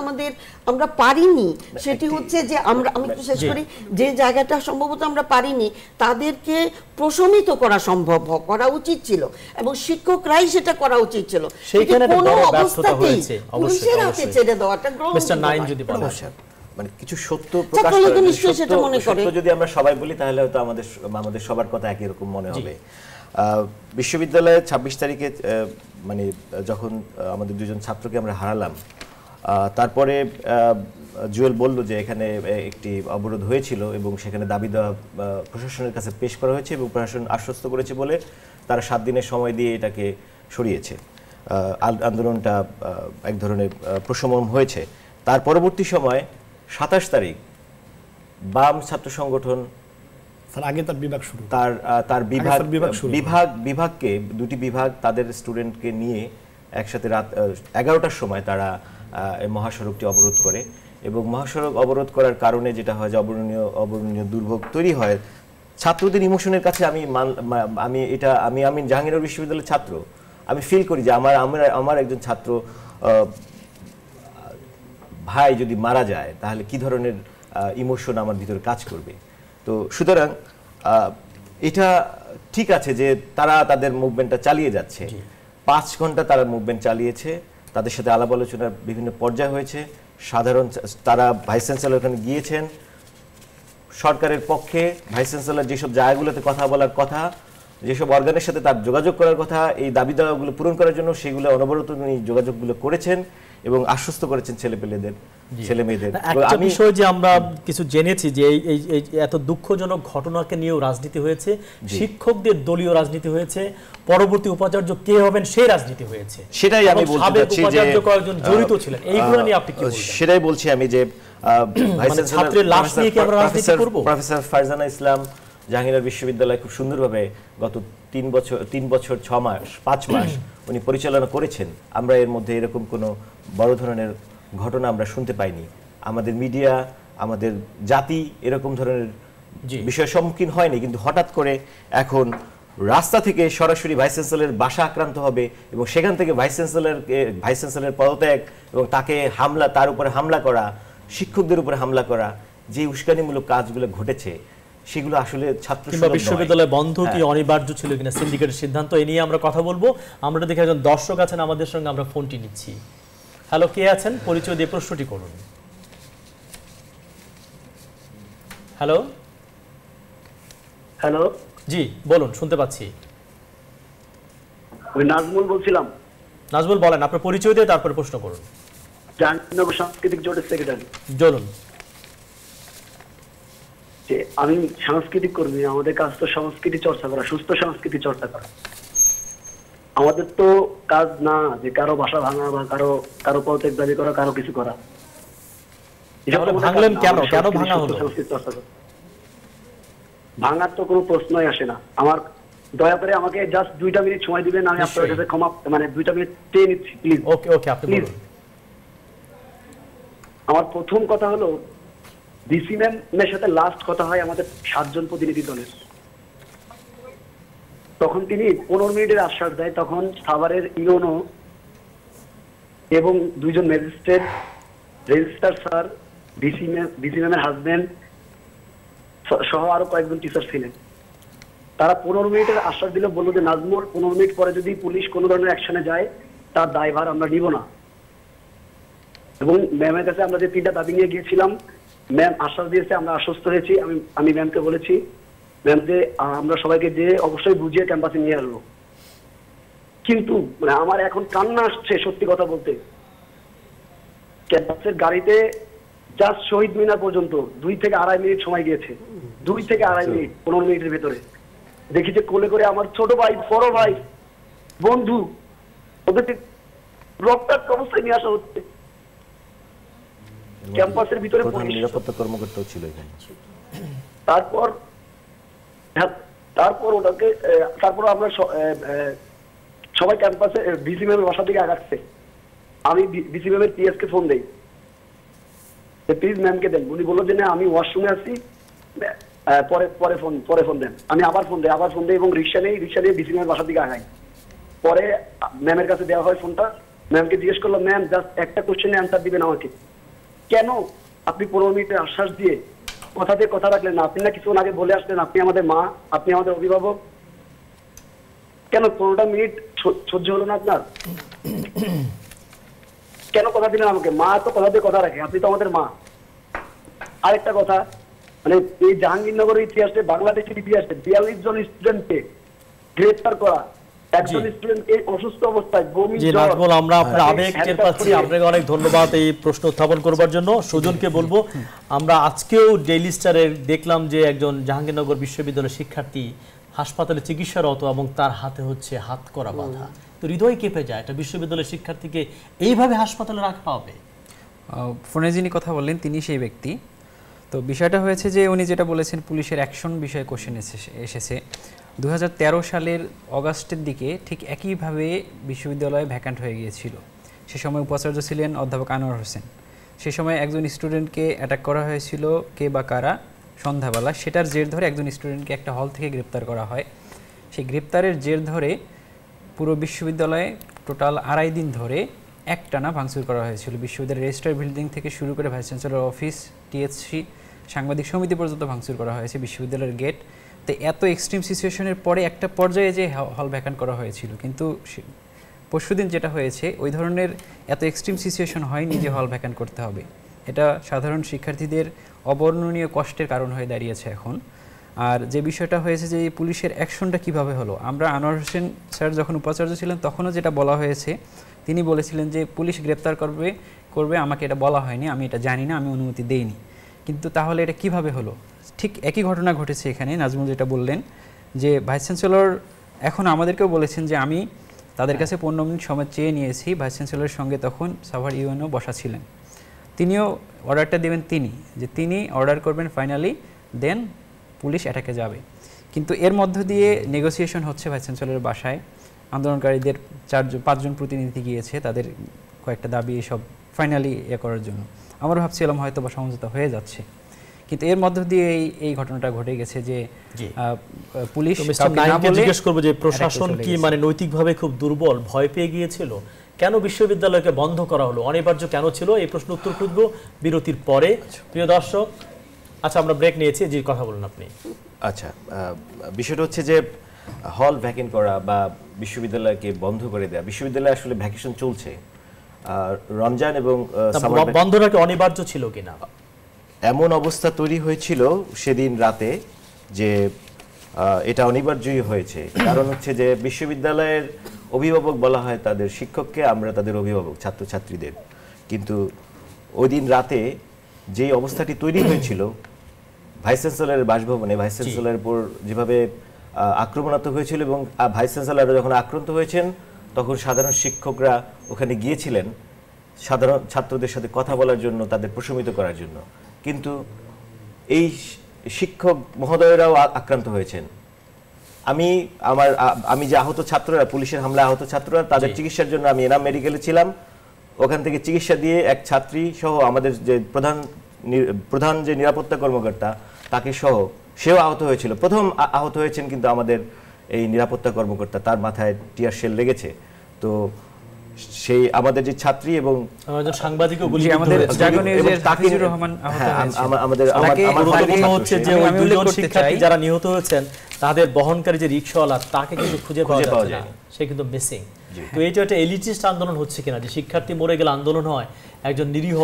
আমরা পারিনি, সেটি হচ্ছে যে আমি একটু শেষ করি, যে জায়গাটা সম্ভবত আমরা পারিনি তাদেরকে প্রশমিত করা সম্ভব করা উচিত ছিল, এবং শিক্ষকরাই সেটা করা উচিত ছিল। সেইখানে ব্যর্থতা হয়েছে, পুলিশের হাতে ছেড়ে দেওয়াটা মিস্টার নাইন যদি বলেন, মানে কিছু সত্য প্রকাশ করে, নিশ্চয়ই সেটা মনে করে, সত্য যদি আমরা সবাই বলি তাহলে হয়তো আমাদের সবার কথা একই রকম মনে হবে। বিশ্ববিদ্যালয়ে 26 তারিখে মানে যখন আমাদের দুজন ছাত্রকে আমরা হারালাম, তারপরে জুয়েল বলল যে এখানে একটি অবরোধ হয়েছিল এবং সেখানে দাবি দেওয়া প্রশাসনের কাছে পেশ করা হয়েছে এবং প্রশাসন আশ্বস্ত করেছে বলে তারা 7 দিনের সময় দিয়ে এটাকে সরিয়েছে। আন্দোলনটা এক ধরনের প্রশমন হয়েছে। তার পরবর্তী সময় 27 তারিখ বাম ছাত্র সংগঠন আগে তার বিভাগ শুরু, তার বিভাগকে দুটি বিভাগ তাদের স্টুডেন্টকে নিয়ে একসাথে রাত 11টার সময় তারা মহাসড়কটি অবরোধ করে, এবং মহাসড়ক অবরোধ করার কারণে যেটা হয় যে অবর্ণনীয় দুর্ভোগ তৈরি হয় ছাত্রদের ইমোশনের কাছে। আমি জাহাঙ্গীরনগর বিশ্ববিদ্যালয়ের ছাত্র, আমি ফিল করি যে আমার একজন ছাত্র ভাই যদি মারা যায় তাহলে কি ধরনের ইমোশন আমার ভিতরে কাজ করবে। তো সুতরাং এটা ঠিক আছে যে তারা তাদের মুভমেন্টটা চালিয়ে যাচ্ছে, 5 ঘন্টা তারা মুভমেন্ট চালিয়েছে, তাদের সাথে আলাপ আলোচনার বিভিন্ন পর্যায় হয়েছে। তারা ভাইস চ্যান্সেলর ওখানে গিয়েছেন, সরকারের পক্ষে ভাইস চ্যান্সেলর যেসব জায়গাগুলোতে কথা বলার কথা, যেসব অর্গানের সাথে তার যোগাযোগ করার কথা এই দাবি দাওয়াগুলো পূরণ করার জন্য, সেগুলো অনবরত উনি যোগাযোগগুলো করেছেন এবং আশ্বস্ত করেছেন ছেলে মেয়েদের। একটা বিষয় যে আমরা কিছু জেনেছি যে এই এত দুঃখজনক ঘটনাকে নিয়েও রাজনীতি হয়েছে, শিক্ষকদের দলীয় রাজনীতি হয়েছে, পরবর্তী উপাচার্য কে হবেন সেই রাজনীতি হয়েছে, সেটাই আমি বলতে চাচ্ছি যে কয়েকজন জড়িত ছিলেন। এইগুলো নিয়ে আপনি কি বলবেন? সেটাই বলছি আমি যে ভাইস চ্যান্সেলর প্রফেসর ফারজানা ইসলাম জাহাঙ্গীরনগর বিশ্ববিদ্যালয় খুব সুন্দরভাবে গত 3 বছর 5 মাস উনি পরিচালনা করেছেন। আমরা এর মধ্যে এরকম কোনো বড় ধরনের ঘটনা আমরা শুনতে পাইনি। আমাদের মিডিয়া, আমাদের জাতি এরকম ধরনের বিষয়ের সম্মুখীন হয়নি, কিন্তু হঠাৎ করে এখন রাস্তা থেকে সরাসরি ভাইস চ্যান্সেলরের বাসা আক্রান্ত হবে এবং সেখান থেকে ভাইস চ্যান্সেলরের পদত্যাগ এবং তার উপরে হামলা করা, শিক্ষকদের উপরে হামলা করা, যে উস্কানিমূলক কাজগুলো ঘটেছে সেগুলো আসলে বিশ্ববিদ্যালয় বন্ধ কি অনিবার্য ছিল কিনা সিন্ডিকেটের সিদ্ধান্ত, এ নিয়ে আমরা কথা বলবো। আমরা দেখে একজন দর্শক আছেন আমাদের সঙ্গে, আমরা ফোনটি নিচ্ছি। হ্যালো, কে আছেন? পরিচয় দিয়ে প্রশ্নটি করুন। হ্যালো হ্যালো, জি বলুন, শুনতে পাচ্ছি। আমি নাজমুল বলছিলাম। নাজমুল বলেন, আপনার পরিচয় দিয়ে তারপর প্রশ্ন করুন। জাহাঙ্গীরনগর সাংস্কৃতিক জোটের সেক্রেটারি। বলুন। যে আমি সাংস্কৃতিক কর্মী, আমাদের কাজ তো সংস্কৃতি চর্চা করা, সুস্থ সংস্কৃতি চর্চা করা। আমাদের তো কাজ না যে কারো বাসা ভাঙা বা কারো পদত্যাগ দাবি করা, কারো কিছু করা। ভাঙলেন কেন? কেন ভাঙা হলো? ভাঙার তো কোনো প্রশ্নই আসে না। আমার দয়া করে আমাকে জাস্ট 2টা মিনিট সময় দিবেন, আমি আপনার কাছে ক্ষমা, মানে 2টা মিনিট চেয়ে নিচ্ছি প্লিজ। ওকে আপনি বলুন। আমার প্রথম কথা হলো, ডিসি ম্যামের সাথে লাস্ট কথা হয় আমাদের 7 জন প্রতিনিধি দলের। তখন তিনি 15 মিনিটের আশ্বাস দেয়। তখন সাভারের ইউনো এবং 2 জন ম্যাজিস্ট্রেট, রেজিস্ট্রার স্যার, ডিসি ম্যামের হাজবেন্ড সহ আরো কয়েকজন টিচার ছিলেন। তারা 15 মিনিটের আশ্বাস দিলে, বললো যে নাজমুল 15 মিনিট পরে যদি পুলিশ কোনো ধরনের অ্যাকশনে যায় তার দায়ভার আমরা নিব না। এবং ম্যামের কাছে আমরা যে 3টা দাবি নিয়ে গিয়েছিলাম, ম্যাম আশ্বাস দিয়েছে, আমরা আশ্বস্ত হয়েছি। আমি ম্যামকে বলেছি, ম্যাম যে আমরা সবাইকে যে অবশ্যই বুঝিয়ে ক্যাম্পাসে নিয়ে আসবো। কিন্তু মানে আমার এখন কান্না আসছে সত্যি কথা বলতে। ক্যাম্পাসের গাড়িতে জাস্ট শহীদ মিনার পর্যন্ত 2 থেকে 2.5 মিনিট সময় গিয়েছে। 2 থেকে 2.5 মিনিট, 15 মিনিটের ভেতরে দেখি যে কোলে করে আমার ছোট ভাই, বড় ভাই, বন্ধু, ওদেরকে রক্তাক্ত অবস্থায় নিয়ে আসা হচ্ছে। ক্যাম্পাসের ভিতরে প্রধান নিরাপত্তা কর্মকর্তাও ছিল এখানে। তারপর ওটাকে তারপর আমরা সবাই ক্যাম্পাসে ডিসি ম্যামের বাসা থেকে আগাচ্ছে। আমি ডিসি ম্যামের পিএস কে ফোন দেই, প্লিজ ম্যামকে দেন। উনি বললো যে না আমি ওয়াশরুমে আছি, পরে ফোন দেন। আমি আবার ফোন দেই এবং রিক্সা নিয়ে ডিসি ম্যামের বাসা থেকে আগাই। পরে ম্যামের কাছে দেওয়া হয় ফোনটা। ম্যামকে জিজ্ঞেস করলাম, ম্যাম জাস্ট একটা কোশ্চেনে অ্যান্সার দিবেন আমাকে, কেন আপনি 15 মিনিটের আশ্বাস দিয়ে কথাতে কথা রাখলেন না? আপনি না কিছুক্ষণ আগে বলে আসলেন আপনি আমাদের মা, আপনি আমাদের অভিভাবক, কেন 15টা মিনিট সহ্য হলো না আপনার? কেন কথা দিলেন আমাকে? মা তো কথা দিয়ে কথা রাখে, আপনি তো আমাদের মা। আরেকটা কথা, মানে এই জাহাঙ্গীরনগরের ইতিহাসে, বাংলাদেশের ইতিহাসে 42 জন স্টুডেন্টকে গ্রেফতার করা, একজন স্টুডেন্টকে অসুস্থ অবস্থায় বমি, জি নাজমুল, আমরা আপনার আবেগ টের পাচ্ছি। আপনাকে অনেক ধন্যবাদ এই প্রশ্ন উত্থাপন করবার জন্য। সুজনকে বলবো, আমরা আজকেও ডেইলি স্টারে দেখলাম যে একজন জাহাঙ্গীরনগর বিশ্ববিদ্যালয়ের শিক্ষার্থী হাসপাতালে চিকিৎসারত এবং তার হাতে হচ্ছে হাত করা বাঁধা। তো হৃদয় কেঁপে যায়, একটা বিশ্ববিদ্যালয়ের শিক্ষার্থীকে এইভাবে হাসপাতালে রাখা হবে। ফোনে যিনি কথা বললেন তিনি সেই ব্যক্তি। তো বিষয়টা হয়েছে যে উনি যেটা বলেছেন পুলিশের অ্যাকশন বিষয়ে কোশ্চেন এসেছে। 2013 সালের অগাস্টের দিকে ঠিক একইভাবে বিশ্ববিদ্যালয়ে ভ্যাকান্ট হয়ে গিয়েছিল। সে সময় উপাচার্য ছিলেন অধ্যাপক আনোয়ার হোসেন। সে সময় একজন স্টুডেন্টকে অ্যাটাক করা হয়েছিল, কে বা কারা, সন্ধ্যাবেলা। সেটার জের ধরে একজন স্টুডেন্টকে একটা হল থেকে গ্রেপ্তার করা হয়। সেই গ্রেপ্তারের জের ধরে পুরো বিশ্ববিদ্যালয়ে টোটাল 2.5 দিন ধরে একটানা ভাঙচুর করা হয়েছিল। বিশ্ববিদ্যালয়ের রেজিস্ট্রার বিল্ডিং থেকে শুরু করে ভাইস চ্যান্সেলর অফিস, টিএসসি, সাংবাদিক সমিতি পর্যন্ত ভাঙচুর করা হয়েছে, বিশ্ববিদ্যালয়ের গেট। তো এত এক্সট্রিম সিচুয়েশনের পরে একটা পর্যায়ে যে হল ভ্যাকান্ট করা হয়েছিল, কিন্তু পরশুদিন যেটা হয়েছে ওই ধরনের এত এক্সট্রিম সিচুয়েশন হয়নি যে হল ভ্যাকান্ট করতে হবে। এটা সাধারণ শিক্ষার্থীদের অবর্ণনীয় কষ্টের কারণ হয়ে দাঁড়িয়েছে এখন। আর যে বিষয়টা হয়েছে যে এই পুলিশের অ্যাকশনটা কিভাবে হলো, আমরা আনোয়ার হোসেন স্যার যখন উপাচার্য ছিলেন তখনও যেটা বলা হয়েছে, তিনি বলেছিলেন যে পুলিশ গ্রেপ্তার করবে, আমাকে এটা বলা হয়নি, আমি এটা জানি না, আমি অনুমতি দেইনি। কিন্তু তাহলে এটা কিভাবে হলো? ঠিক একই ঘটনা ঘটেছে এখানে। নাজমুল যেটা বললেন যে ভাইস চ্যান্সেলর এখন আমাদেরকেও বলেছেন যে আমি তাদের কাছে 15 মিনিট সময় চেয়ে নিয়েছি। ভাইস চ্যান্সেলরের সঙ্গে তখন সাভার ইউএনও বসা ছিলেন, তিনিও অর্ডারটা দেবেন, তিনি অর্ডার করবেন ফাইনালি, দেন পুলিশ অ্যাটাকে যাবে। কিন্তু এর মধ্য দিয়ে নেগোসিয়েশন হচ্ছে ভাইস চ্যান্সেলরের বাসায়। আন্দোলনকারীদের 4-5 জন প্রতিনিধি গিয়েছে তাদের কয়েকটা দাবি এসব ফাইনালি করার জন্য। আমরা ভাবছিলাম হয়তো বা সমঝোতা হয়ে যাচ্ছে, কিন্তু এর মধ্য দিয়ে এই ঘটনাটা ঘটে গেছে যে পুলিশ জিজ্ঞেস করবো যে প্রশাসন কি মানে নৈতিকভাবে খুব দুর্বল, ভয় পেয়ে গিয়েছিল? কেন বিশ্ববিদ্যালয়কে বন্ধ করা হলো, অনিবার্য কেন ছিল? এই প্রশ্ন উত্তর খুঁজবো বিরতির পরে। প্রিয় দর্শক, আচ্ছা আমরা ব্রেক নিয়েছি, যে কথা বলুন আপনি। আচ্ছা, বিষয়টা হচ্ছে যে হল ভ্যাকেন্ট করা বা বিশ্ববিদ্যালয়কে বন্ধ করে দেওয়া, বিশ্ববিদ্যালয়ে আসলে ভ্যাকেশন চলছে, রমজান এবং বন্ধটা কি অনিবার্য ছিল কিনা? এমন অবস্থা তৈরি হয়েছিল সেদিন রাতে যে এটা অনিবার্যই হয়েছে। কারণ হচ্ছে যে বিশ্ববিদ্যালয়ের অভিভাবক বলা হয় তাদের শিক্ষককে, আমরা তাদের অভিভাবক ছাত্রছাত্রীদের। কিন্তু ওই দিন রাতে যে অবস্থাটি তৈরি হয়েছিল ভাইস চ্যান্সেলরের বাসভবনে, ভাইস চ্যান্সেলরের উপর যেভাবে আক্রমণাত্মক হয়েছিল, এবং ভাইস চ্যান্সেলর যখন আক্রান্ত হয়েছেন তখন সাধারণ শিক্ষকরা ওখানে গিয়েছিলেন সাধারণ ছাত্রদের সাথে কথা বলার জন্য, তাদের প্রশমিত করার জন্য। কিন্তু এই শিক্ষক মহোদয়রাও আক্রান্ত হয়েছেন। আমি যে আহত ছাত্ররা, পুলিশের হামলায় আহত ছাত্ররা, তাদের চিকিৎসার জন্য আমি এনাম মেডিকেলে ছিলাম। ওখান থেকে চিকিৎসা দিয়ে এক ছাত্রী সহ আমাদের যে প্রধান যে নিরাপত্তা কর্মকর্তা তাকে সহ, সেও আহত হয়েছিল। প্রথম আহত হয়েছেন কিন্তু আমাদের এই নিরাপত্তা কর্মকর্তা, তার মাথায় টিয়ার শেল লেগেছে। তো সেই আমাদের যে ছাত্রী এবং সাংবাদিকও আমাদের হাফিজুর রহমান আমাদের হচ্ছে যে ওই দুজন শিক্ষার্থী যারা নিহত হয়েছেন তাদের বহনকারী যে রিকশাওয়ালা তাকে কিন্তু খুঁজে পাওয়া যাচ্ছে না, সে কিন্তু মিসিং। তো এইটা একটা এলিটিস্ট আন্দোলন হচ্ছে কিনা, যে শিক্ষার্থী মরে গেলে আন্দোলন হয়, একজন নিরীহ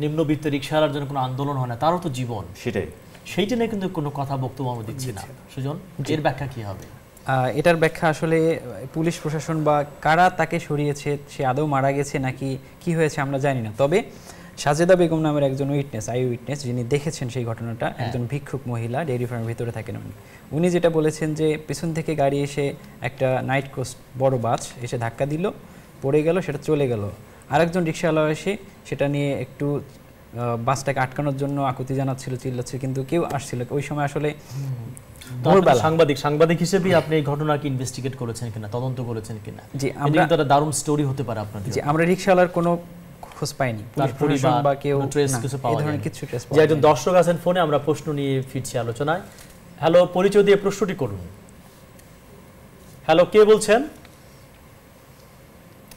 নিম্নবিত্ত রিকশাওয়ালার জন্য কোনো আন্দোলন হয় না, তারও তো জীবন। সেইটা নিয়ে কিন্তু কোনো কথা বক্তব্য আমরা দিচ্ছি না। সুজন, এর ব্যাখ্যা কি হবে? এটার ব্যাখ্যা আসলে পুলিশ প্রশাসন বা কারা তাকে সরিয়েছে, সে আদৌ মারা গেছে নাকি কি হয়েছে আমরা জানি না। তবে সাজেদা বেগম নামের একজন আই উইটনেস যিনি দেখেছেন সেই ঘটনাটা, একজন ভিক্ষুক মহিলা, ডেইরি ফার্মের ভিতরে থাকেন উনি যেটা বলেছেন যে পিছন থেকে গাড়ি এসে একটা নাইট কোস্ট বড় বাস এসে ধাক্কা দিল, পড়ে গেল, সেটা চলে গেল। আরেকজন রিকশাওয়ালা এসে সেটা নিয়ে একটু বাসটাকে আটকানোর জন্য আকুতি জানাচ্ছিল, চিল্লাচ্ছিল, কিন্তু কেউ আসছিল ওই সময়। আসলে সাংবাদিক হিসেবে আপনি এই ঘটনাকে ইনভেস্টিগেট করেছেন কিনা, তদন্ত করেছেন কিনা? জি, আমরা একটা দারুণ স্টোরি হতে পারে আপনাদের। জি, আমরা রিকশাওয়ালার কোনো খোঁজ পাইনি, তার পরিবার বা কেউ ট্রেস কিছু পাওয়া যায়নি, কিছু ট্রেস পাওয়া যায়নি। যে একজন দর্শক আছেন ফোনে, আমরা প্রশ্ন নিয়ে ফিরছি আলোচনায়। হ্যালো, পরিচয় দিয়ে প্রশ্নটি করুন। হ্যালো, কে বলছেন?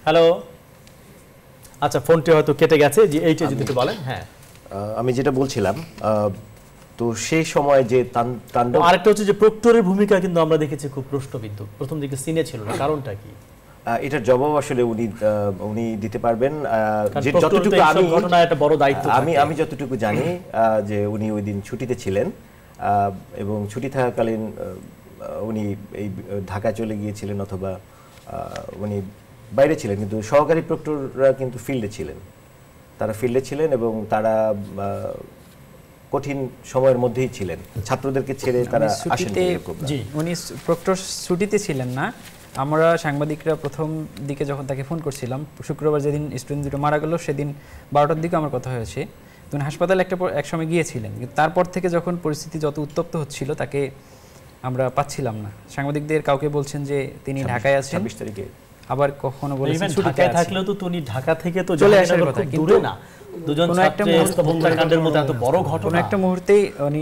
হ্যালো, আচ্ছা ফোনটি হয়তো কেটে গেছে। যে এইটা যদি একটু বলেন। হ্যাঁ, আমি যেটা বলছিলাম, তো সেই সময় যে তাণ্ডব, আরেকটা হচ্ছে যে প্রক্টরের ভূমিকা কিন্তু আমরা দেখেছি খুব প্রশ্নবিদ্ধ, প্রথম দিকে সিনে ছিল না, কারণটা কি? এটার জবাব আসলে উনি দিতে পারবেন। যে যতটুকু আমি ঘটনা একটা বড় দায়িত্ব, আমি যতটুকু জানি যে উনি ওই দিন ছুটিতে ছিলেন এবং ছুটি থাকাকালীন উনি এই ঢাকায় চলে গিয়েছিলেন অথবা উনি বাইরে ছিলেন, কিন্তু সহকারী প্রক্টররা কিন্তু ফিল্ডে ছিলেন। তারা ফিল্ডে ছিলেন এবং তারা কঠিন সময়ের মধ্যেই ছিলেন, ছাত্রদেরকে ছেড়ে তারা আসেন। জি, উনি প্রক্টর ছুটিতে ছিলেন না। আমরা সাংবাদিকরা প্রথম দিকে যখন তাকে ফোন করছিলাম, শুক্রবার যেদিন স্টুডেন্ট দুটো মারা গেল সেদিন 12টার দিকে আমার কথা হয়েছে, তিনি হাসপাতালে এক সময় গিয়েছিলেন, কিন্তু তারপর থেকে যখন পরিস্থিতি যত উত্তপ্ত হচ্ছিল তাকে আমরা পাচ্ছিলাম না। সাংবাদিকদের কাউকে বলছেন যে তিনি ঢাকায় আছেন, 26 তারিখে, আবার কখনো বলেছেন ঢাকায় থাকলেও তো তিনি ঢাকা থেকে তো চলে আসার কথা, কিন্তু না দুজন হত্যাকাণ্ডের মতো এত বড় ঘটনা একটা মুহূর্তেই উনি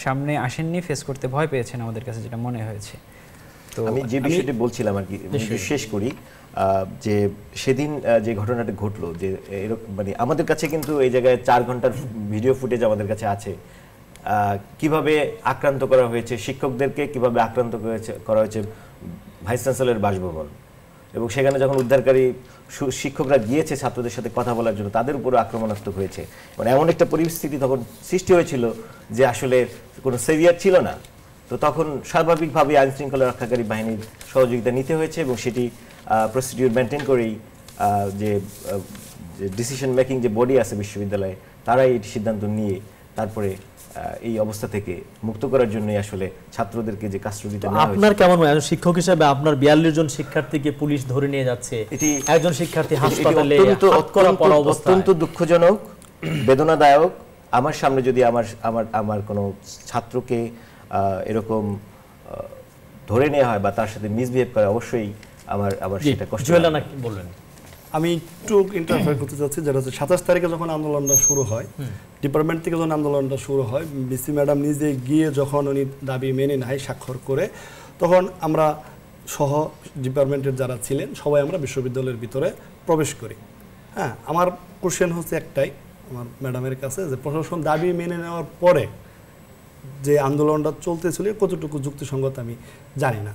সামনে আসেননি, ফেস করতে ভয় পেয়েছেন আমাদের কাছে যেটা মনে হয়েছে। তো আমি যে বিষয়টি বলছিলাম আর কি শেষ করি, যে সেদিন যে ঘটনাটা ঘটলো, যে এরকম মানে আমাদের কাছে কিন্তু এই জায়গায় 4 ঘন্টার ভিডিও ফুটেজ আমাদের কাছে আছে, কিভাবে আক্রান্ত করা হয়েছে শিক্ষকদেরকে, কিভাবে আক্রান্ত করা হয়েছে ভাইস চ্যান্সেলরের বাসভবন, এবং সেখানে যখন উদ্ধারকারী শিক্ষকরা গিয়েছে ছাত্রদের সাথে কথা বলার জন্য, তাদের উপর আক্রমণাত্মক হয়েছে। মানে এমন একটা পরিস্থিতি তখন সৃষ্টি হয়েছিল যে আসলে কোনো সেভিয়ার ছিল না। তো তখন স্বাভাবিকভাবে আইন শৃঙ্খলা রক্ষাকারী বাহিনীর সহযোগিতা নিতে হয়েছে এবং সেটি প্রসিডিউর মেনটেন করেই যে ডিসিশন মেকিং যে বডি আছে বিশ্ববিদ্যালয়ে, তারাই এই সিদ্ধান্ত নিয়ে তারপরে এই অবস্থা থেকে মুক্ত করার জন্যই আসলে ছাত্রদেরকে যে কাস্টডিতে নেওয়া হয়েছে। আপনার কেমন হয় শিক্ষক হিসেবে, আপনার 42 জন শিক্ষার্থীকে পুলিশ ধরে নিয়ে যাচ্ছে, একজন শিক্ষার্থী হাসপাতালে হাতকড়া পরা অবস্থায়, অত্যন্ত দুঃখজনক, বেদনাদায়ক। আমার সামনে যদি আমার কোনো ছাত্রকে এরকম ধরে নেওয়া হয় বা তার সাথে মিসবিহেভ করে, অবশ্যই আমার সেটা কষ্ট বলবেন। আমি একটু ইন্টারফেয়ার করতে চাচ্ছি, যেটা হচ্ছে 27 তারিখে যখন আন্দোলনটা শুরু হয়, ডিপার্টমেন্ট থেকে যখন আন্দোলনটা শুরু হয়, বিসি ম্যাডাম নিজে গিয়ে যখন উনি দাবি মেনে নেয় স্বাক্ষর করে, তখন আমরা সহ ডিপার্টমেন্টের যারা ছিলেন সবাই আমরা বিশ্ববিদ্যালয়ের ভিতরে প্রবেশ করি। হ্যাঁ, আমার কোশ্চেন হচ্ছে একটাই আমার ম্যাডামের কাছে, যে প্রশাসন দাবি মেনে নেওয়ার পরে যে আন্দোলনটা চলতেছিল কতটুকু যুক্তিসঙ্গত আমি জানি না।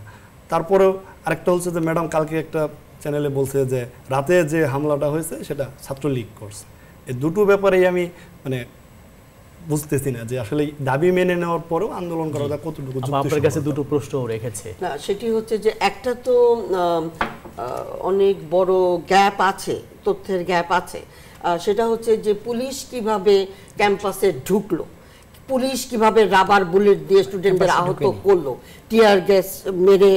তারপরেও আরেকটা হচ্ছে যে ম্যাডাম কালকে একটা চ্যানেলে বলছে যে রাতে যে হামলাটা হয়েছে সেটা ছাত্রলীগ করছে। এই দুটো ব্যাপারেই আমি মানে বুঝতেছি না যে আসলে দাবি মেনে নেওয়ার পরেও আন্দোলন করাটা কতটুকু যুক্তিসঙ্গত। আপনার কাছে দুটো প্রশ্ন রেখেছে না, সেটি হচ্ছে যে একটা তো অনেক বড় গ্যাপ আছে, তথ্যের গ্যাপ আছে। সেটা হচ্ছে যে পুলিশ কিভাবে ক্যাম্পাসে ঢুকলো, পুলিশ কিভাবে রাবার বুলেট দিয়ে স্টুডেন্টদের আহত করলো, টিয়ার গ্যাস মেরে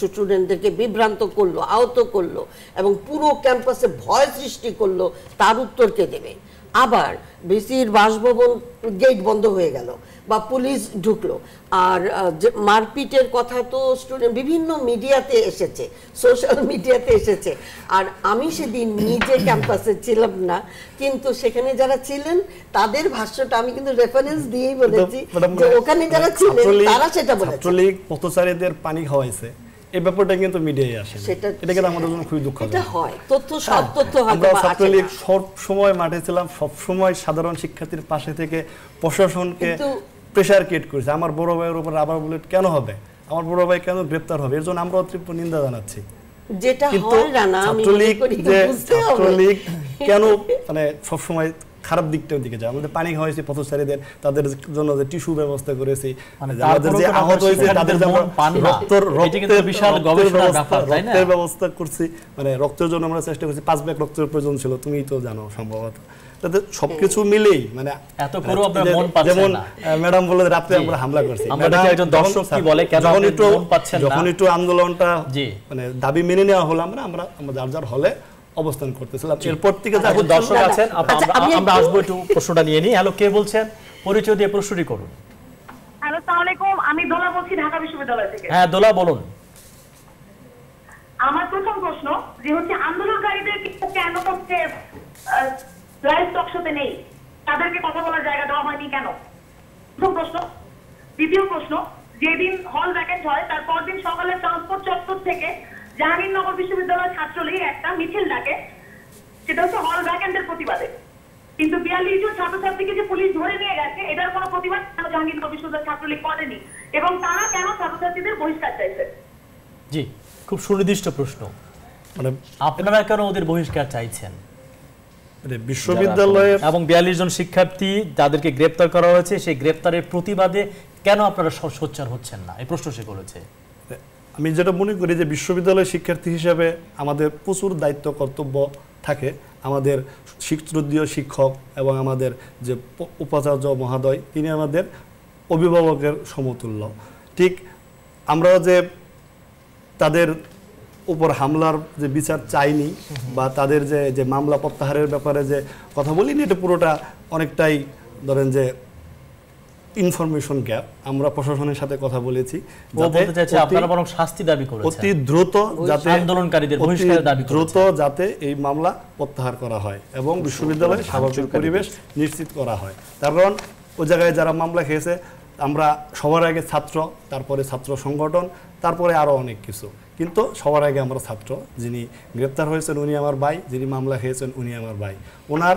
স্টুডেন্টদেরকে বিভ্রান্ত করলো, আহত করলো এবং পুরো ক্যাম্পাসে ভয় সৃষ্টি করলো, তার উত্তর কে দেবে? আবার বিসির বাসভবন গেট বন্ধ হয়ে গেল বা পুলিশ ঢুকলো, আর মারপিটের কথা তো স্টুডেন্ট বিভিন্ন মিডিয়াতে এসেছে, সোশ্যাল মিডিয়াতে এসেছে। আর আমি সেদিন নিজে ক্যাম্পাসে ছিলাম না, কিন্তু সেখানে যারা ছিলেন তাদের ভাষ্যটা আমি কিন্তু রেফারেন্স দিয়েই বলেছি যে ওখানে যারা ছিলেন তারা সেটা বলেছে। ছাত্রলীগ পথচারীদের পানি খাওয়াইছে, এই ব্যাপারটা কিন্তু মিডিয়ায় আসে সেটা কিন্তু আমাদের জন্য খুবই এটা দুঃখজনক। হয় তথ্য সব তথ্য আমরা হয়তো ছাত্রলীগ সব সময় মাঠে ছিলাম, সব সময় সাধারণ শিক্ষার্থীর পাশে থেকে প্রশাসনকে কিন্তু- প্রেসার ক্রিয়েট করেছে। আমার বড় ভাইয়ের উপর রাবার বুলেট কেন হবে, আমার বড় ভাই কেন গ্রেপ্তার হবে, এর জন্য আমরা তীব্র নিন্দা জানাচ্ছি। যেটা কিন্তু হয় রানা আমি মনে ছাত্রলীগ করি যে বুঝতে হবে ছাত্রলীগ কেন মানে সবসময় খারাপ দিকটার দিকে যায়। আমাদের পানি খাওয়াইছি পথচারীদের, তাদের জন্য যে টিস্যু ব্যবস্থা করেছি, মানে যে আমাদের যে তারপরেও তো আহত হয়েছে শিক্ষার্থীদের তাদের যে আমরা মন পান না। এটা কিন্তু বিশাল রক্তের গবেষণার ব্যবস্থা- ব্যাপার, তাই না? রক্তের ব্যবস্থা করছি, মানে রক্তের জন্য আমরা চেষ্টা করছি, 5 ব্যাগ রক্তের প্রয়োজন ছিল, তুমিই তো জানো সম্ভবত। তাতে সবকিছু মিলেই মানে এত করেও আপনার মন পাচ্ছেন যেমন না। ম্যাডাম বলে রাত্রে আমরা হামলা করছি, আমরা দেখি একজন দর্শক কি বলে, কেন যখন আপনি একটু মন পাচ্ছেন না? যখন একটু আন্দোলনটা জি। মানে দাবি মেনে নেওয়া হলো, আমরা যার যার হলে অবস্থান করতেছিলাম। এরপর থেকে যা একজন দর্শক আছেন, আচ্ছা, আমি আমরা একটু- আসবো একটু প্রশ্নটা নিয়ে নিই। হ্যালো, কে বলছেন? পরিচয় দিয়ে প্রশ্নটি করুন। হ্যালো, আসসালামু আলাইকুম। আমি দোলা বলছি ঢাকা বিশ্ববিদ্যালয় থেকে। হ্যাঁ দোলা, বলুন। আমার প্রথম প্রশ্ন যে হচ্ছে আন্দোলনকারীদের কিন্তু কেন হচ্ছে লাইভ টক শোতে নেই, তাদেরকে কথা বলার জায়গা দেওয়া হয়নি কেন? প্রথম প্রশ্ন। দ্বিতীয় প্রশ্ন, যেদিন হল ভ্যাকেন্ট হয় তার পরদিন সকালে ট্রান্সপোর্ট চত্বর থেকে জাহাঙ্গীরনগর বিশ্ববিদ্যালয় ছাত্রলীগ একটা মিছিল ডাকে, সেটা হচ্ছে হল ভ্যাকেন্টের প্রতিবাদে। কিন্তু 42 জন ছাত্রছাত্রীকে যে পুলিশ ধরে নিয়ে গেছে, এটার কোনো প্রতিবাদ কেন জাহাঙ্গীরনগর বিশ্ববিদ্যালয় ছাত্রলীগ করেনি, এবং তারা কেন ছাত্রছাত্রীদের বহিষ্কার চাইছে? জি, খুব সুনির্দিষ্ট প্রশ্ন। মানে আপনারা কেন ওদের বহিষ্কার চাইছেন? বিশ্ববিদ্যালয়ের এবং 42 জন শিক্ষার্থী যাদেরকে গ্রেপ্তার করা হয়েছে, সেই গ্রেপ্তারের প্রতিবাদে কেন আপনারা সোচ্চার হচ্ছেন না, এই প্রশ্ন সে করেছে। আমি যেটা মনে করি যে বিশ্ববিদ্যালয়ের শিক্ষার্থী হিসেবে আমাদের প্রচুর দায়িত্ব কর্তব্য থাকে। আমাদের শ্রদ্ধেয় শিক্ষক এবং আমাদের যে উপাচার্য মহোদয়, তিনি আমাদের অভিভাবকের সমতুল্য। ঠিক আমরা যে তাদের উপর হামলার যে বিচার চাইনি বা তাদের যে মামলা প্রত্যাহারের ব্যাপারে যে কথা বলিনি, এটা পুরোটা অনেকটাই ধরেন যে ইনফরমেশন গ্যাপ। আমরা প্রশাসনের সাথে কথা বলেছি, ও বলতে চাইছে আপনারা বরং শাস্তি দাবি করেছেন, অতি দ্রুত যাতে আন্দোলনকারীদের বহিষ্কারের দাবি করেছেন, দ্রুত যাতে এই মামলা প্রত্যাহার করা হয় এবং বিশ্ববিদ্যালয়ে স্বাভাবিক পরিবেশ নিশ্চিত করা হয়। তার কারণ ওই জায়গায় যারা মামলা খেয়েছে, আমরা সবার আগে ছাত্র, তারপরে ছাত্র সংগঠন, তারপরে আরো অনেক কিছু, কিন্তু সবার আগে আমরা ছাত্র। যিনি গ্রেপ্তার হয়েছেন উনি আমার ভাই, যিনি মামলা খেয়েছেন উনি আমার ভাই। ওনার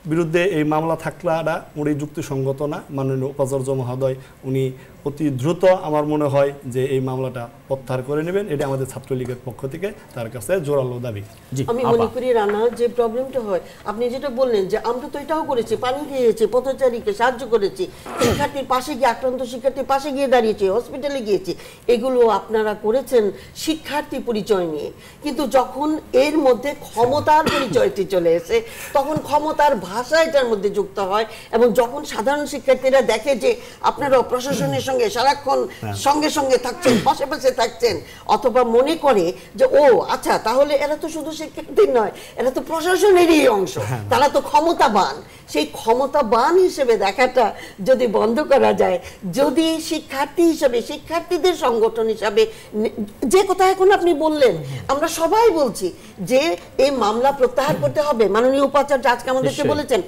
বিরুদ্ধে এই মামলা থাকলাটা উনি যুক্তিসঙ্গত না। মাননীয় উপাচার্য মহোদয় উনি অতি দ্রুত আমার মনে হয় যে এই মামলাটা প্রত্যাহার করে নেবেন। এটা আমাদের ছাত্রলীগের পক্ষ থেকে তার কাছে জোরালো দাবি। আমি মনে করি রানা, যে প্রবলেমটা হয় আপনি যেটা বললেন যে আমরা তো এটাও করেছি, পানি খেয়েছি, পথচারীকে সাহায্য করেছি, শিক্ষার্থীর পাশে গিয়ে, আক্রান্ত শিক্ষার্থীর পাশে গিয়ে দাঁড়িয়েছি, হসপিটালে গিয়েছি, এগুলো আপনারা করেছেন শিক্ষার্থী পরিচয় নিয়ে। কিন্তু যখন এর মধ্যে ক্ষমতার পরিচয়টি চলে এসে, তখন ক্ষমতার ভাষা এটার মধ্যে যুক্ত হয়, এবং যখন সাধারণ শিক্ষার্থীরা দেখে যে আপনারা প্রশাসনের সঙ্গে সারাক্ষণ সঙ্গে সঙ্গে থাকছেন, পাশে পাশে থাকছেন, অথবা মনে করে যে ও আচ্ছা তাহলে এরা তো শুধু শিক্ষার্থী নয়, এরা তো প্রশাসনেরই অংশ, তারা তো ক্ষমতাবান, সেই ক্ষমতাবান হিসেবে দেখাটা যদি বন্ধ করা যায়, যদি শিক্ষার্থী হিসেবে, শিক্ষার্থীদের সংগঠন হিসাবে, যে কথা এখন আপনি বললেন, আমরা সবাই বলছি যে এই মামলা প্রত্যাহার করতে হবে। মাননীয় উপাচার্য আজকে আমাদেরকে বলেছেন,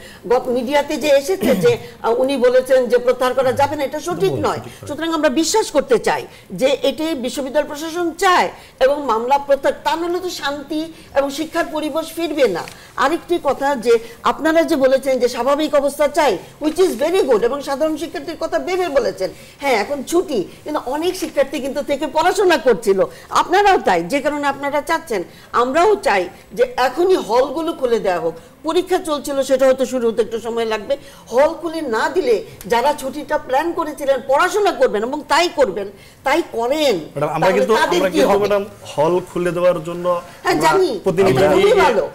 মিডিয়াতে যে এসেছে যে উনি বলেছেন যে প্রত্যাহার করা যাবে না, এটা সঠিক নয়। সুতরাং আমরা বিশ্বাস করতে চাই যে এটি বিশ্ববিদ্যালয় প্রশাসন চায় এবং মামলা প্রত্যাহার, তা নাহলে তো শান্তি এবং শিক্ষার পরিবেশ ফিরবে না। আরেকটি কথা যে আপনারা যে বলেছেন যে স্বাভাবিক অবস্থা চাই, হুইচ ইজ ভেরি গুড, এবং সাধারণ শিক্ষার্থীর কথা ভেবে বলেছেন। হ্যাঁ, এখন ছুটি, কিন্তু অনেক শিক্ষার্থী কিন্তু থেকে পড়াশোনা করছিল, আপনারাও তাই, যে কারণে আপনারা চাচ্ছেন, আমরাও চাই যে এখনই হলগুলো খুলে দেওয়া হোক। পরীক্ষা চলছিল, সেটা হয়তো শুরু হতে একটু সময় লাগবে। হল খুলে না দিলে যারা ছুটিটা প্ল্যান করেছিলেন পড়াশোনা করবেন এবং তাই করবেন, তাই করেন। আমরা কিন্তু ম্যাডাম হল খুলে দেওয়ার জন্য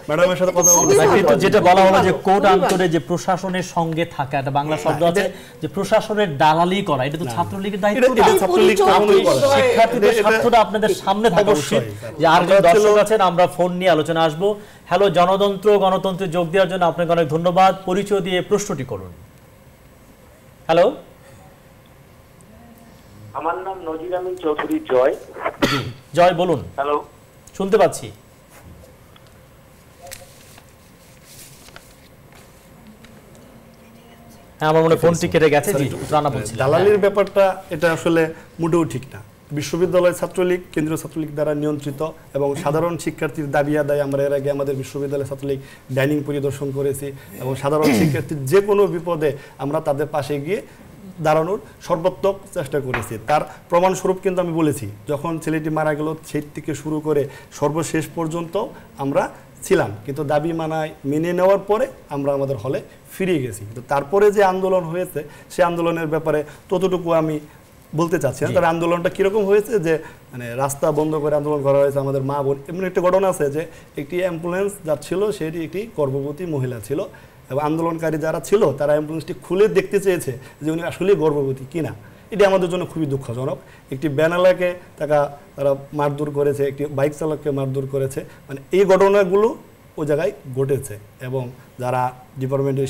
ম্যাডামের সাথে কথা বলছি, যেটা বলা হলো যে কোর্ট আন্তরে যে প্রশাসনের সঙ্গে থাকা, একটা বাংলা শব্দ আছে যে প্রশাসনের দালালি করা, এটা তো ছাত্রলীগের দায়িত্ব না। শিক্ষার্থীদের স্বার্থটা আপনাদের সামনে থাকা উচিত। যে আরেকজন দর্শক আছেন, আমরা ফোন নিয়ে আলোচনা আসবো। হ্যালো, গণতন্ত্রে যোগ দেওয়ার জন্য আপনাকে অনেক ধন্যবাদ। পরিচয় দিয়ে প্রশ্নটি করুন। হ্যালো, আমার নাম নজির আমিন চৌধুরী জয়। জয়, বলুন। হ্যালো, শুনতে পাচ্ছি। হ্যাঁ, আমার মনে ফোনটি কেটে গেছে। জি, রানা বলছিলেন। দালালির ব্যাপারটা এটা আসলে মোটেও ঠিক না। বিশ্ববিদ্যালয় ছাত্রলীগ কেন্দ্রীয় ছাত্রলীগ দ্বারা নিয়ন্ত্রিত এবং সাধারণ শিক্ষার্থীর দাবি আদায় আমরা এর আগে আমাদের বিশ্ববিদ্যালয় ছাত্রলীগ ডাইনিং পরিদর্শন করেছি এবং সাধারণ শিক্ষার্থীর যে কোনো বিপদে আমরা তাদের পাশে গিয়ে দাঁড়ানোর সর্বাত্মক চেষ্টা করেছি। তার প্রমাণস্বরূপ কিন্তু আমি বলেছি, যখন ছেলেটি মারা গেল সেই থেকে শুরু করে সর্বশেষ পর্যন্ত আমরা ছিলাম, কিন্তু দাবি মেনে নেওয়ার পরে আমরা আমাদের হলে ফিরে গেছি। কিন্তু তারপরে যে আন্দোলন হয়েছে সেই আন্দোলনের ব্যাপারে ততটুকু আমি বলতে চাচ্ছি না। তার আন্দোলনটা কীরকম হয়েছে যে মানে রাস্তা বন্ধ করে আন্দোলন করা হয়েছে, আমাদের মা বোন, এমন একটা ঘটনা আছে যে একটি অ্যাম্বুলেন্স যাচ্ছিল, সেটি একটি গর্ভবতী মহিলা ছিল এবং আন্দোলনকারী যারা ছিল তারা অ্যাম্বুলেন্সটি খুলে দেখতে চেয়েছে যে উনি আসলেই গর্ভবতী কিনা। এটি আমাদের জন্য খুবই দুঃখজনক। একটি ব্যানালাকে তারা মারধর করেছে, একটি বাইক চালককে মারধর করেছে, মানে এই ঘটনাগুলো ওই জায়গায় ঘটেছে এবং যারা ডিপার্টমেন্টের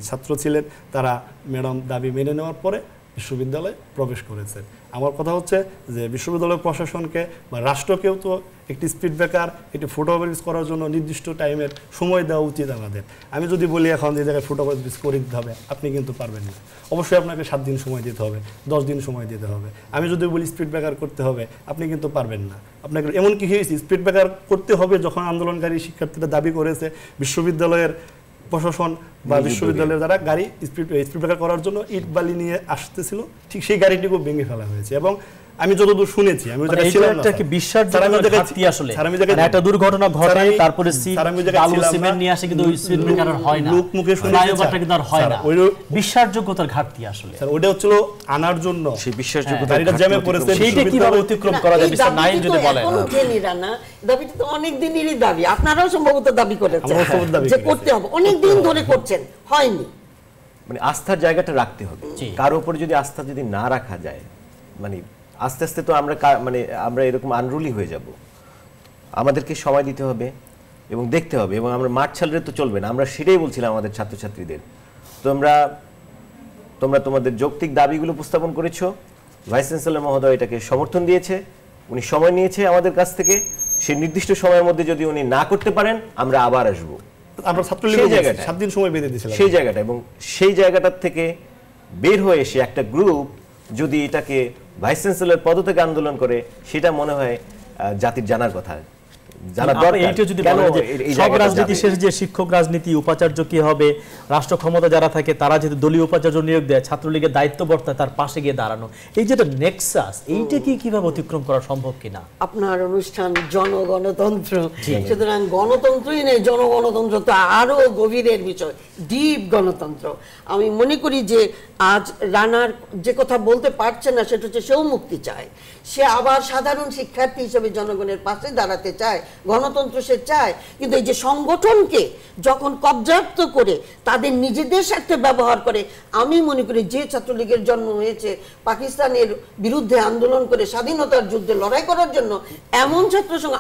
ছাত্র ছিলেন তারা ম্যাডাম দাবি মেনে নেওয়ার পরে বিশ্ববিদ্যালয়ে প্রবেশ করেছে। আমার কথা হচ্ছে যে বিশ্ববিদ্যালয় প্রশাসনকে বা রাষ্ট্রকেও তো একটি স্পিড ব্রেকার, একটি ফুটওভারব্রিজ করার জন্য নির্দিষ্ট টাইমের সময় দেওয়া উচিত আমাদের। আমি যদি বলি এখন যে জায়গায় ফুটওভারব্রিজ করে দিতে হবে, আপনি কিন্তু পারবেন না। অবশ্যই আপনাকে 7 দিন সময় দিতে হবে, 10 দিন সময় দিতে হবে। আমি যদি বলি স্পিড ব্রেকার করতে হবে, আপনি কিন্তু পারবেন না। আপনাকে এমন কি হয়েছে, স্পিড ব্রেকার করতে হবে যখন আন্দোলনকারী শিক্ষার্থীরা দাবি করেছে বিশ্ববিদ্যালয়ের প্রশাসন বা বিশ্ববিদ্যালয়ের যারা গাড়ি স্পিড ব্রেকার করার জন্য ইট বালি নিয়ে আসতেছিল, ঠিক সেই গাড়িটিকেও ভেঙে ফেলা হয়েছে। এবং আমি যতদূর শুনেছি, আমি একটা দুর্ঘটনা ঘটে তারপরে সিমেন্ট নিয়ে আসে, কিন্তু স্পিড ব্রেকার হয় না, ফ্লাইওভারটা কিন্তু আর হয় না। বিশ্বাসযোগ্যতার ঘাটতি আসলে স্যার, ওটা হচ্ছিল আনার জন্য সেই বিশ্বাসযোগ্যতা গাড়িটা জ্যামে পড়েছে, সেইটা কিভাবে অতিক্রম করা যায় মিস্টার নাইম যদি বলেন। দাবিটা তো অনেক দিনেরই দাবি, আপনারাও সম্ভবত দাবি করেছেন যে করতে হবে, অনেক দিন ধরে করছেন, হয়নি। মানে আস্থার জায়গাটা রাখতে হবে। কার উপর যদি আস্থা যদি না রাখা যায়, মানে আস্তে আস্তে তো আমরা এরকম আনরুলি হয়ে যাব। আমাদেরকে সময় দিতে হবে এবং দেখতে হবে, এবং আমরা মাঠ ছাড়লে তো চলবে না। আমরা সেটাই বলছিলাম আমাদের ছাত্রছাত্রীদের, তোমরা তোমাদের যৌক্তিক দাবিগুলো উপস্থাপন করেছো, ভাইস চ্যান্সেলর মহোদয় এটাকে সমর্থন দিয়েছে, উনি সময় নিয়েছে আমাদের কাছ থেকে। সেই নির্দিষ্ট সময়ের মধ্যে যদি উনি না করতে পারেন, আমরা আবার আসবো। আমরা ছাত্রলীগের জায়গাটা 7 দিন সময় বেঁধে দিয়েছিলাম সেই জায়গাটা, এবং সেই জায়গাটার থেকে বের হয়ে এসে একটা গ্রুপ যদি এটাকে ভাইস চ্যান্সেলর পদ থেকে আন্দোলন করে, সেটা মনে হয় জাতির জানার কথা, জানা দরকার। এইটা যদি বলেন যে সব রাজনীতি শেষে যে শিক্ষক রাজনীতি, উপাচার্য কি হবে, রাষ্ট্র ক্ষমতা যারা থাকে তারা যেহেতু দলীয় উপাচার্য নিয়োগ দেয়, ছাত্রলীগের দায়িত্ব বর্তায় তার পাশে গিয়ে দাঁড়ানো, এই যেটা নেক্সাস, এইটা কিভাবে অতিক্রম করা সম্ভব কিনা? আপনার অনুষ্ঠান জনগণতন্ত্র, সুতরাং গণতন্ত্রই নেই, জনগণতন্ত্র তো আরো গভীরের বিষয়, ডিপ গণতন্ত্র। আমি মনে করি যে আজ রানার যে কথা বলতে পারছে না সেটা হচ্ছে সেও মুক্তি চায়, সে আবার সাধারণ শিক্ষার্থী হিসেবে জনগণের পাশে দাঁড়াতে চায়, গণতন্ত্র সে চায়। কিন্তু এই যে সংগঠনকে যখন কবজাপ্ত করে তাদের নিজেদের স্বার্থে ব্যবহার করে, আমি মনে করি যে ছাত্রলীগের জন্ম হয়েছে পাকিস্তানের বিরুদ্ধে আন্দোলন করে স্বাধীনতার যুদ্ধে লড়াই করার জন্য, এমন ছাত্র সঙ্গে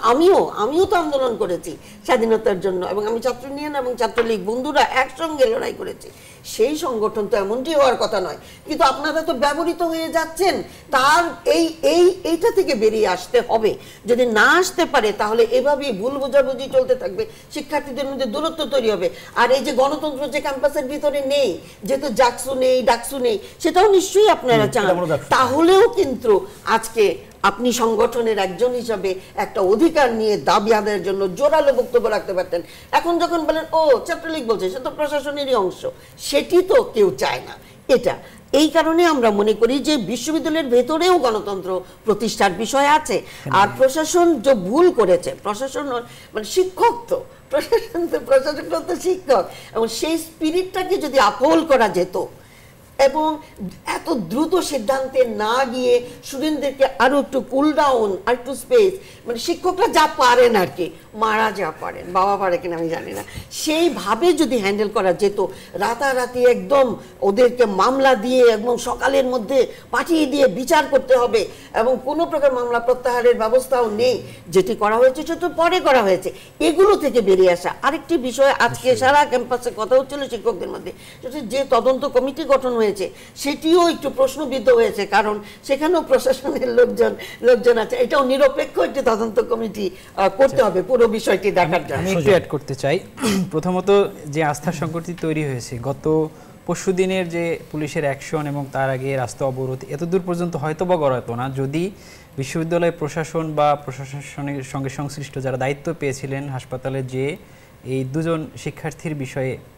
আমিও তো আন্দোলন করেছি স্বাধীনতার জন্য, এবং আমি ছাত্র ইউনিয়ন এবং ছাত্রলীগ বন্ধুরা একসঙ্গে লড়াই করেছি। সেই সংগঠন তো এমনটি হওয়ার কথা নয়, কিন্তু আপনারা তো ব্যবহৃত হয়ে যাচ্ছেন। তার এইটা থেকে বেরিয়ে আসতে হবে। যদি না আসতে পারে তাহলে এভাবেই ভুল বোঝাবুঝি চলতে থাকবে, শিক্ষার্থীদের মধ্যে দূরত্ব তৈরি হবে। আর এই যে গণতন্ত্র যে ক্যাম্পাসের ভিতরে নেই, যেহেতু ডাকসু নেই, সেটাও নিশ্চয়ই আপনারা চান, তাহলেও কিন্তু আজকে আপনি সংগঠনের একজন হিসাবে একটা অধিকার নিয়ে দাবি আদায়ের জন্য জোরালো বক্তব্য রাখতে পারতেন। এখন যখন বলেন ও ছাত্রলীগ বলছে, সে তো প্রশাসনেরই অংশ, সেটি তো কেউ চায় না। এটা এই কারণে আমরা মনে করি যে বিশ্ববিদ্যালয়ের ভেতরেও গণতন্ত্র প্রতিষ্ঠার বিষয় আছে। আর প্রশাসন যে ভুল করেছে, প্রশাসন মানে শিক্ষক তো, প্রশাসন তো শিক্ষক, এবং সেই স্পিরিটটাকে যদি আপহোল্ড করা যেত এবং এত দ্রুত সিদ্ধান্তে না গিয়ে স্টুডেন্টদেরকে আরো একটু কুল ডাউন, আর একটু স্পেস, মানে শিক্ষকরা যা পারেন আর কি, মারা যা পারেন, বাবা পারে কিনা আমি জানি না, সেইভাবে যদি হ্যান্ডেল করা যেত, রাতারাতি একদম ওদেরকে মামলা দিয়ে এবং সকালের মধ্যে পাঠিয়ে দিয়ে বিচার করতে হবে, এবং কোনো প্রকার মামলা প্রত্যাহারের ব্যবস্থাও নেই, যেটি করা হয়েছে সেটা পরে করা হয়েছে, এগুলো থেকে বেরিয়ে আসা। আরেকটি বিষয় আজকে সারা ক্যাম্পাসে কথা হচ্ছিল শিক্ষকদের মধ্যে, যে তদন্ত কমিটি গঠন হয়েছে সেটিও একটু প্রশ্নবিদ্ধ হয়েছে, কারণ সেখানেও প্রশাসনের লোকজন আছে। এটাও নিরপেক্ষ একটি তদন্ত কমিটি করতে হবে পুরো বিষয়টি দেখার জন্য। আমি একটু অ্যাড করতে চাই। প্রথমত যে আস্থার সংকটটি তৈরি হয়েছে গত পরশুদিনের যে পুলিশের অ্যাকশন এবং তার আগে রাস্তা অবরোধ এতদূর পর্যন্ত হয়তো বা গড়াতো না যদি বিশ্ববিদ্যালয় প্রশাসন বা প্রশাসনের সঙ্গে সংশ্লিষ্ট যারা দায়িত্ব পেয়েছিলেন হাসপাতালে যে এই দুজন শিক্ষার্থীর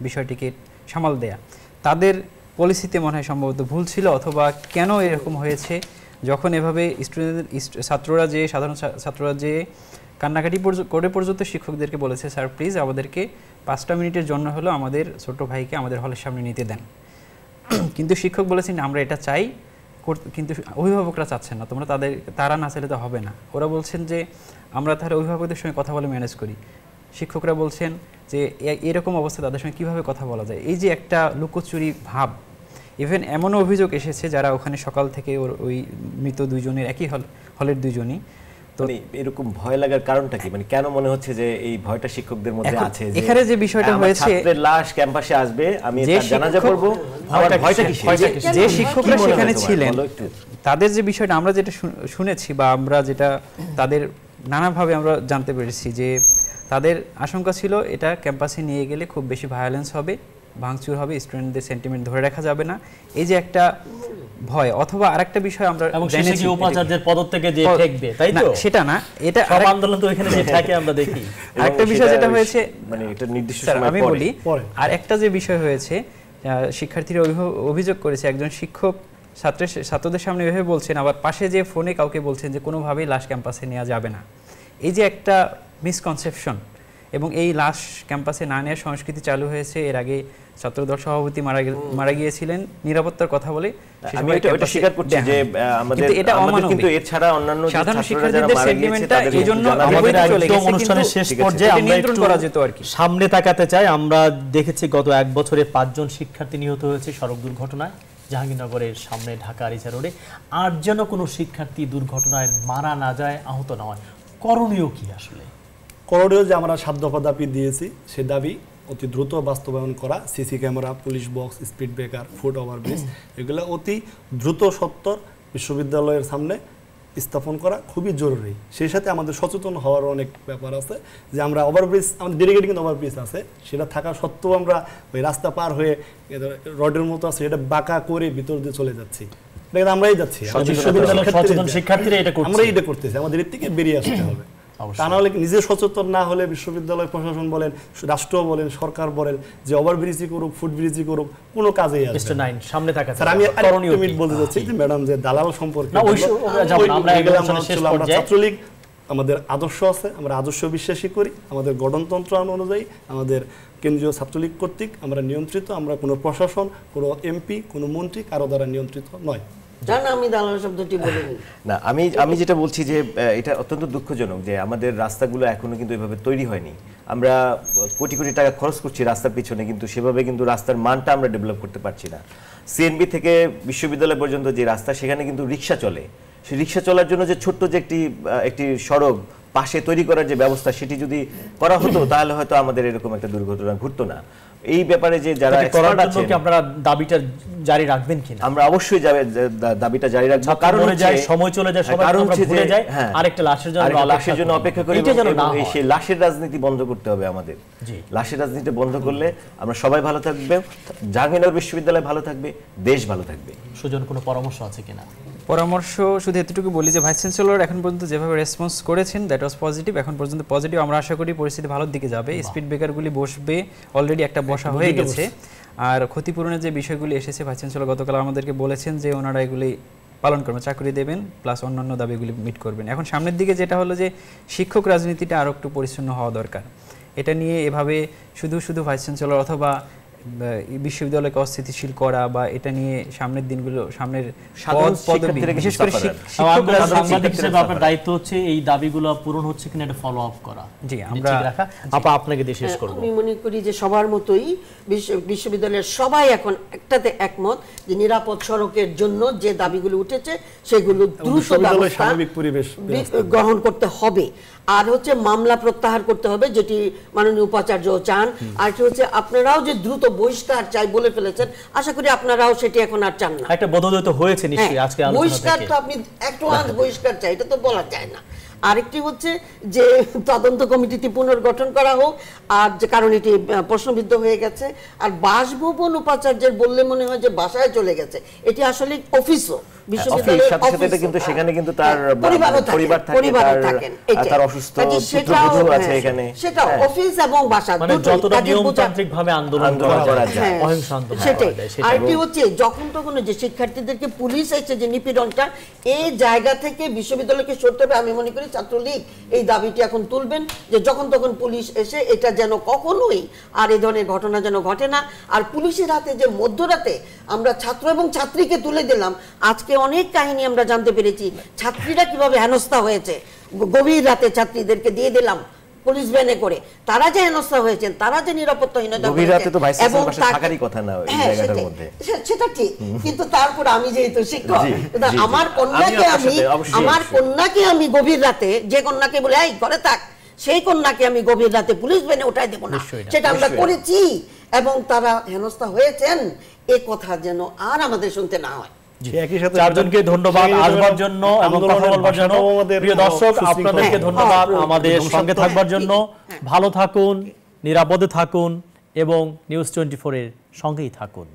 বিষয়টিকে সামাল দেয়া তাদের পলিসিতে মনে হয় সম্ভবত ভুল ছিল, অথবা কেন এরকম হয়েছে যখন এভাবে সাধারণ ছাত্ররা যে কান্নাকাটি করে পর্যন্ত শিক্ষকদেরকে বলেছে স্যার প্লিজ আমাদেরকে 5টা মিনিটের জন্য হলো আমাদের ছোট ভাইকে আমাদের হলের সামনে নিতে দেন, কিন্তু শিক্ষক বলেছেন আমরা এটা চাই, কিন্তু অভিভাবকরা চাচ্ছেন না, তারা না চাইলে তো হবে না। ওরা বলছেন যে আমরা তাহলে অভিভাবকদের সঙ্গে কথা বলে ম্যানেজ করি। শিক্ষকরা বলছেন যে এরকম অবস্থা তাদের সঙ্গে কীভাবে কথা বলা যায়, এই যে একটা লুকোচুরি ভাব। ইভেন এমনও অভিযোগ এসেছে যারা ওখানে সকাল থেকে ওই মৃত দুইজনের একই হলের দুইজনই। তো এরকম ভয় লাগার কারণটা কি, মানে কেন মনে হচ্ছে যে এই ভয়টা শিক্ষকদের মধ্যে আছে? এখানে যে বিষয়টা হয়েছে ছাত্রের লাশ ক্যাম্পাসে আসবে, আমি জানাজা করব, আমার ভয়টা কি? যে শিক্ষকরা সেখানে ছিলেন তাদের যে বিষয়টা আমরা যেটা শুনেছি বা আমরা যেটা তাদের নানাভাবে আমরা জানতে পেরেছি যে তাদের আশঙ্কা ছিল এটা ক্যাম্পাসে নিয়ে গেলে খুব বেশি ভায়োলেন্স হবে, ভাঙচুর হবে, স্টুডেন্টদের সেন্টিমেন্ট ধরে রাখা যাবে না, এই যে একটা ভয়। অথবা আরেকটা বিষয় আমরা জেনেছি উপাচার্যের পদত্যাগে যে ঠেকবে, তাই তো? সেটা না, এটা সব আন্দোলন তো এখানে যে ঠেকে আমরা দেখি। আরেকটা বিষয় যেটা হয়েছে মানে এটা নির্দিষ্ট সময় আমি বলি, আর একটা যে বিষয় হয়েছে শিক্ষার্থীরা অভিযোগ করেছে একজন শিক্ষক ছাত্রদের সামনে এভাবে বলছেন, আবার পাশে যে ফোনে কাউকে বলছেন যে কোনোভাবেই লাশ ক্যাম্পাসে নেওয়া যাবে না। এই যে একটা মিসকনসেপশন, এবং এই লাশ ক্যাম্পাসে না নেওয়ার সংস্কৃতি চালু হয়েছে। এর আগে ছাত্রদল সভাপতি মারা গিয়েছিলেন নিরাপত্তার কথা বলে। আমি এটা স্বীকার করছি যে আমাদের কিন্তু এছাড়া অন্যান্য সাধারণ শিক্ষার্থীদের সেন্টিমেন্টটা এইজন্য আমাদের একদম অনুষ্ঠানের শেষ পর্যায়ে আমরা নিয়ন্ত্রণ করা যেত আর কি। সামনে তাকাতে চাই। আমরা দেখেছি গত 1 বছরে 5 জন শিক্ষার্থী নিহত হয়েছে সড়ক দুর্ঘটনায় জাহাঙ্গীরনগরের সামনে ঢাকা আরিচা রোডে। আর যেন কোনো শিক্ষার্থী দুর্ঘটনায় মারা না যায়, আহত না হয়, করণীয় কি আসলে? করণীয় যে আমরা 7 দফা দাবি দিয়েছি, সে দাবি অতি দ্রুত বাস্তবায়ন করা। CC camera, police box, speed breaker, foot overbridge, এগুলো অতি দ্রুত সত্বর বিশ্ববিদ্যালয়ের সামনে স্থাপন করা খুবই জরুরি। সেই সাথে আমাদের সচেতন হওয়ার অনেক ব্যাপার আছে, যে আমরা ওভারব্রিজ, আমাদের ডেডিকেটেড কিন্তু ওভারব্রিজ আছে, সেটা থাকা সত্ত্বেও আমরা ওই রাস্তা পার হয়ে রডের মতো আছে এটা বাঁকা করে ভিতর দিয়ে চলে যাচ্ছি। এটা আমরাই যাচ্ছি, শিক্ষার্থীরা আমরাই এটা করতেছি, আমাদের এর থেকে বেরিয়ে আসতে হবে। তা না হলে নিজে সচেতন না হলে বিশ্ববিদ্যালয় প্রশাসন বলেন, রাষ্ট্র বলেন, সরকার বলেন যে ওভারব্রিজই করুক, ফুটব্রিজই করুক, কোনো কাজেই আসবে না। সামনে থাকা স্যার আমি আরেকটা মিনিট বলতে চাচ্ছি যে ম্যাডাম যে দালাল সম্পর্কে ছাত্রলীগ আমাদের আদর্শ আছে, আমরা আদর্শ বিশ্বাসী করি, আমাদের গঠনতন্ত্র অনুযায়ী আমাদের কেন্দ্রীয় ছাত্রলীগ কর্তৃক আমরা নিয়ন্ত্রিত, আমরা কোনো প্রশাসন, কোনো এমপি, কোনো মন্ত্রী কারো দ্বারা নিয়ন্ত্রিত নয়। না, আমি যেটা বলছি যে এটা অত্যন্ত দুঃখজনক যে আমাদের রাস্তাগুলো এখনো কিন্তু এভাবে তৈরি হয়নি। আমরা কোটি কোটি টাকা খরচ করছি রাস্তার পিছনে, কিন্তু সেভাবে কিন্তু রাস্তার মানটা আমরা ডেভেলপ করতে পারছি না। সিএনবি থেকে বিশ্ববিদ্যালয় পর্যন্ত যে রাস্তা, সেখানে কিন্তু রিক্সা চলে। সেই রিক্সা চলার জন্য যে ছোট্ট যে একটি সড়ক পাশে তৈরি করার যে ব্যবস্থা, সেটি যদি করা হতো তাহলে হয়তো আমাদের এরকম একটা দুর্ঘটনা ঘটতো না। এই ব্যাপারে যে যারা এক্সপার্ট আছেন, আপনারা দাবিটা জারি রাখবেন কিনা? আমরা অবশ্যই দাবিটা জারি রাখবো, কারণ সময় চলে যায়, সবাই আমরা ভুলে যাই, আরেকটা লাশের জন্য অপেক্ষা করি। সেই লাশের রাজনীতি বন্ধ করতে হবে আমাদের। লাশের রাজনীতি বন্ধ করলে আমরা সবাই ভালো থাকবে, জাহাঙ্গীরনগর বিশ্ববিদ্যালয় ভালো থাকবে, দেশ ভালো থাকবে। সুজন, কোনো পরামর্শ আছে কিনা? পরামর্শ শুধু এতটুকু বলি যে ভাইস চ্যান্সেলর এখন পর্যন্ত যেভাবে রেসপন্স করেছেন দ্যাট ওয়াজ পজিটিভ, এখন পর্যন্ত পজিটিভ। আমরা আশা করি পরিস্থিতি ভালোর দিকে যাবে, স্পিড ব্রেকারগুলি বসবে, অলরেডি একটা বসা হয়ে গেছে। আর ক্ষতিপূরণের যে বিষয়গুলি এসেছে ভাইস চ্যান্সেলর গতকাল আমাদেরকে বলেছেন যে ওনারা এগুলি পালন করবেন, চাকরি দেবেন, প্লাস অন্যান্য দাবিগুলি মিট করবেন। এখন সামনের দিকে যেটা হলো যে শিক্ষক রাজনীতিটা আরও একটু পরিচ্ছন্ন হওয়া দরকার। এটা নিয়ে এভাবে শুধু ভাইস চ্যান্সেলর অথবা বিশ্ববিদ্যালয়কে অস্থিতিশীল করা বা এটা নিয়ে সামনের দিনগুলো, সামনের পদবি, বিশেষ করে সাংবাদিক হিসেবে আপনার দায়িত্ব হচ্ছে এই দাবিগুলো পূরণ হচ্ছে কিনা এটা ফলো আপ করা। জি, আমরা আপনাকে দিয়ে শেষ করব। আমি মনে করি যে সবার মতোই বিশ্ববিদ্যালয়ের সবাই এখন একটাতে একমত যে নিরাপদ সড়কের জন্য যে দাবিগুলো উঠেছে সেগুলো দ্রুত স্বাভাবিক পরিবেশ গ্রহণ করতে হবে। আর হচ্ছে মামলা প্রত্যাহার করতে হবে, যেটি মাননীয় উপাচার্য চান। আর হচ্ছে আপনারাও যে দ্রুত বহিষ্কার চাই বলে ফেলেছেন, আশা করি আপনারাও সেটি এখন আর চান না। একটা বদল তো হয়েছে নিশ্চয়ই আজকে আলোচনা থেকে। বহিষ্কার তো আপনি একটু বহিষ্কার চাই, এটা তো বলা যায় না। আরেকটি হচ্ছে যে তদন্ত কমিটিটি পুনর্গঠন করা হোক, আর যে কারণ এটি প্রশ্নবিদ্ধ হয়ে গেছে। আর বাসভবন উপাচার্যের বললে মনে হয় যে বাসায় চলে গেছে, এটি আসলে অফিসও বিশ্ববিদ্যালয়ের অফিস, কিন্তু সেখানে কিন্তু তার পরিবার থাকে, তার অসুস্থ পুত্রবধূ আছে এখানে, সেটা অফিস এবং বাসা মানে যতটা নিয়মতান্ত্রিক ভাবে আন্দোলন করা যায়, অহিংস আন্দোলন সেটাই। আর কি হচ্ছে যখন তখন যে শিক্ষার্থীদেরকে পুলিশ এসে যে নিপীড়নটা, এই জায়গা থেকে বিশ্ববিদ্যালয়কে সরতে হবে। আমি মনে করি ছাত্রলীগ এই দাবিটি এখন তুলবেন যে যখন তখন পুলিশ এসে এটা যেন কখনোই আর এই ধরনের ঘটনা যেন ঘটে না। আর পুলিশের হাতে যে মধ্যরাতে আমরা ছাত্র এবং ছাত্রীকে তুলে দিলাম, আজকে অনেক কাহিনী আমরা জানতে পেরেছি ছাত্রীরা কিভাবে হেনস্থা হয়েছে, গভীর রাতে ছাত্রীদেরকে দিয়ে দিলাম পুলিশ ভ্যানে করে, তারা যে হেনস্থা হয়েছেন, তারা যে নিরাপত্তাহীনতা সেটা ঠিক, কিন্তু তারপর আমি যেহেতু শিক্ষক, আমার কন্যাকে আমি গভীর রাতে, যে কন্যাকে বলে এই ঘরে থাক, সেই কন্যাকে আমি গভীর রাতে পুলিশ ভ্যানে উঠাই দেবো না, সেটা আমরা করেছি এবং তারা হেনস্থা হয়েছেন, এ কথা যেন আর আমাদের শুনতে না হয়। চারজনকে ধন্যবাদ আসবার জন্য এবং কথা বলবার জন্য। প্রিয় দর্শক, আপনাদেরকে ধন্যবাদ আমাদের সঙ্গে থাকবার জন্য। ভালো থাকুন, নিরাপদে থাকুন এবং নিউজ 24 এর সঙ্গেই থাকুন।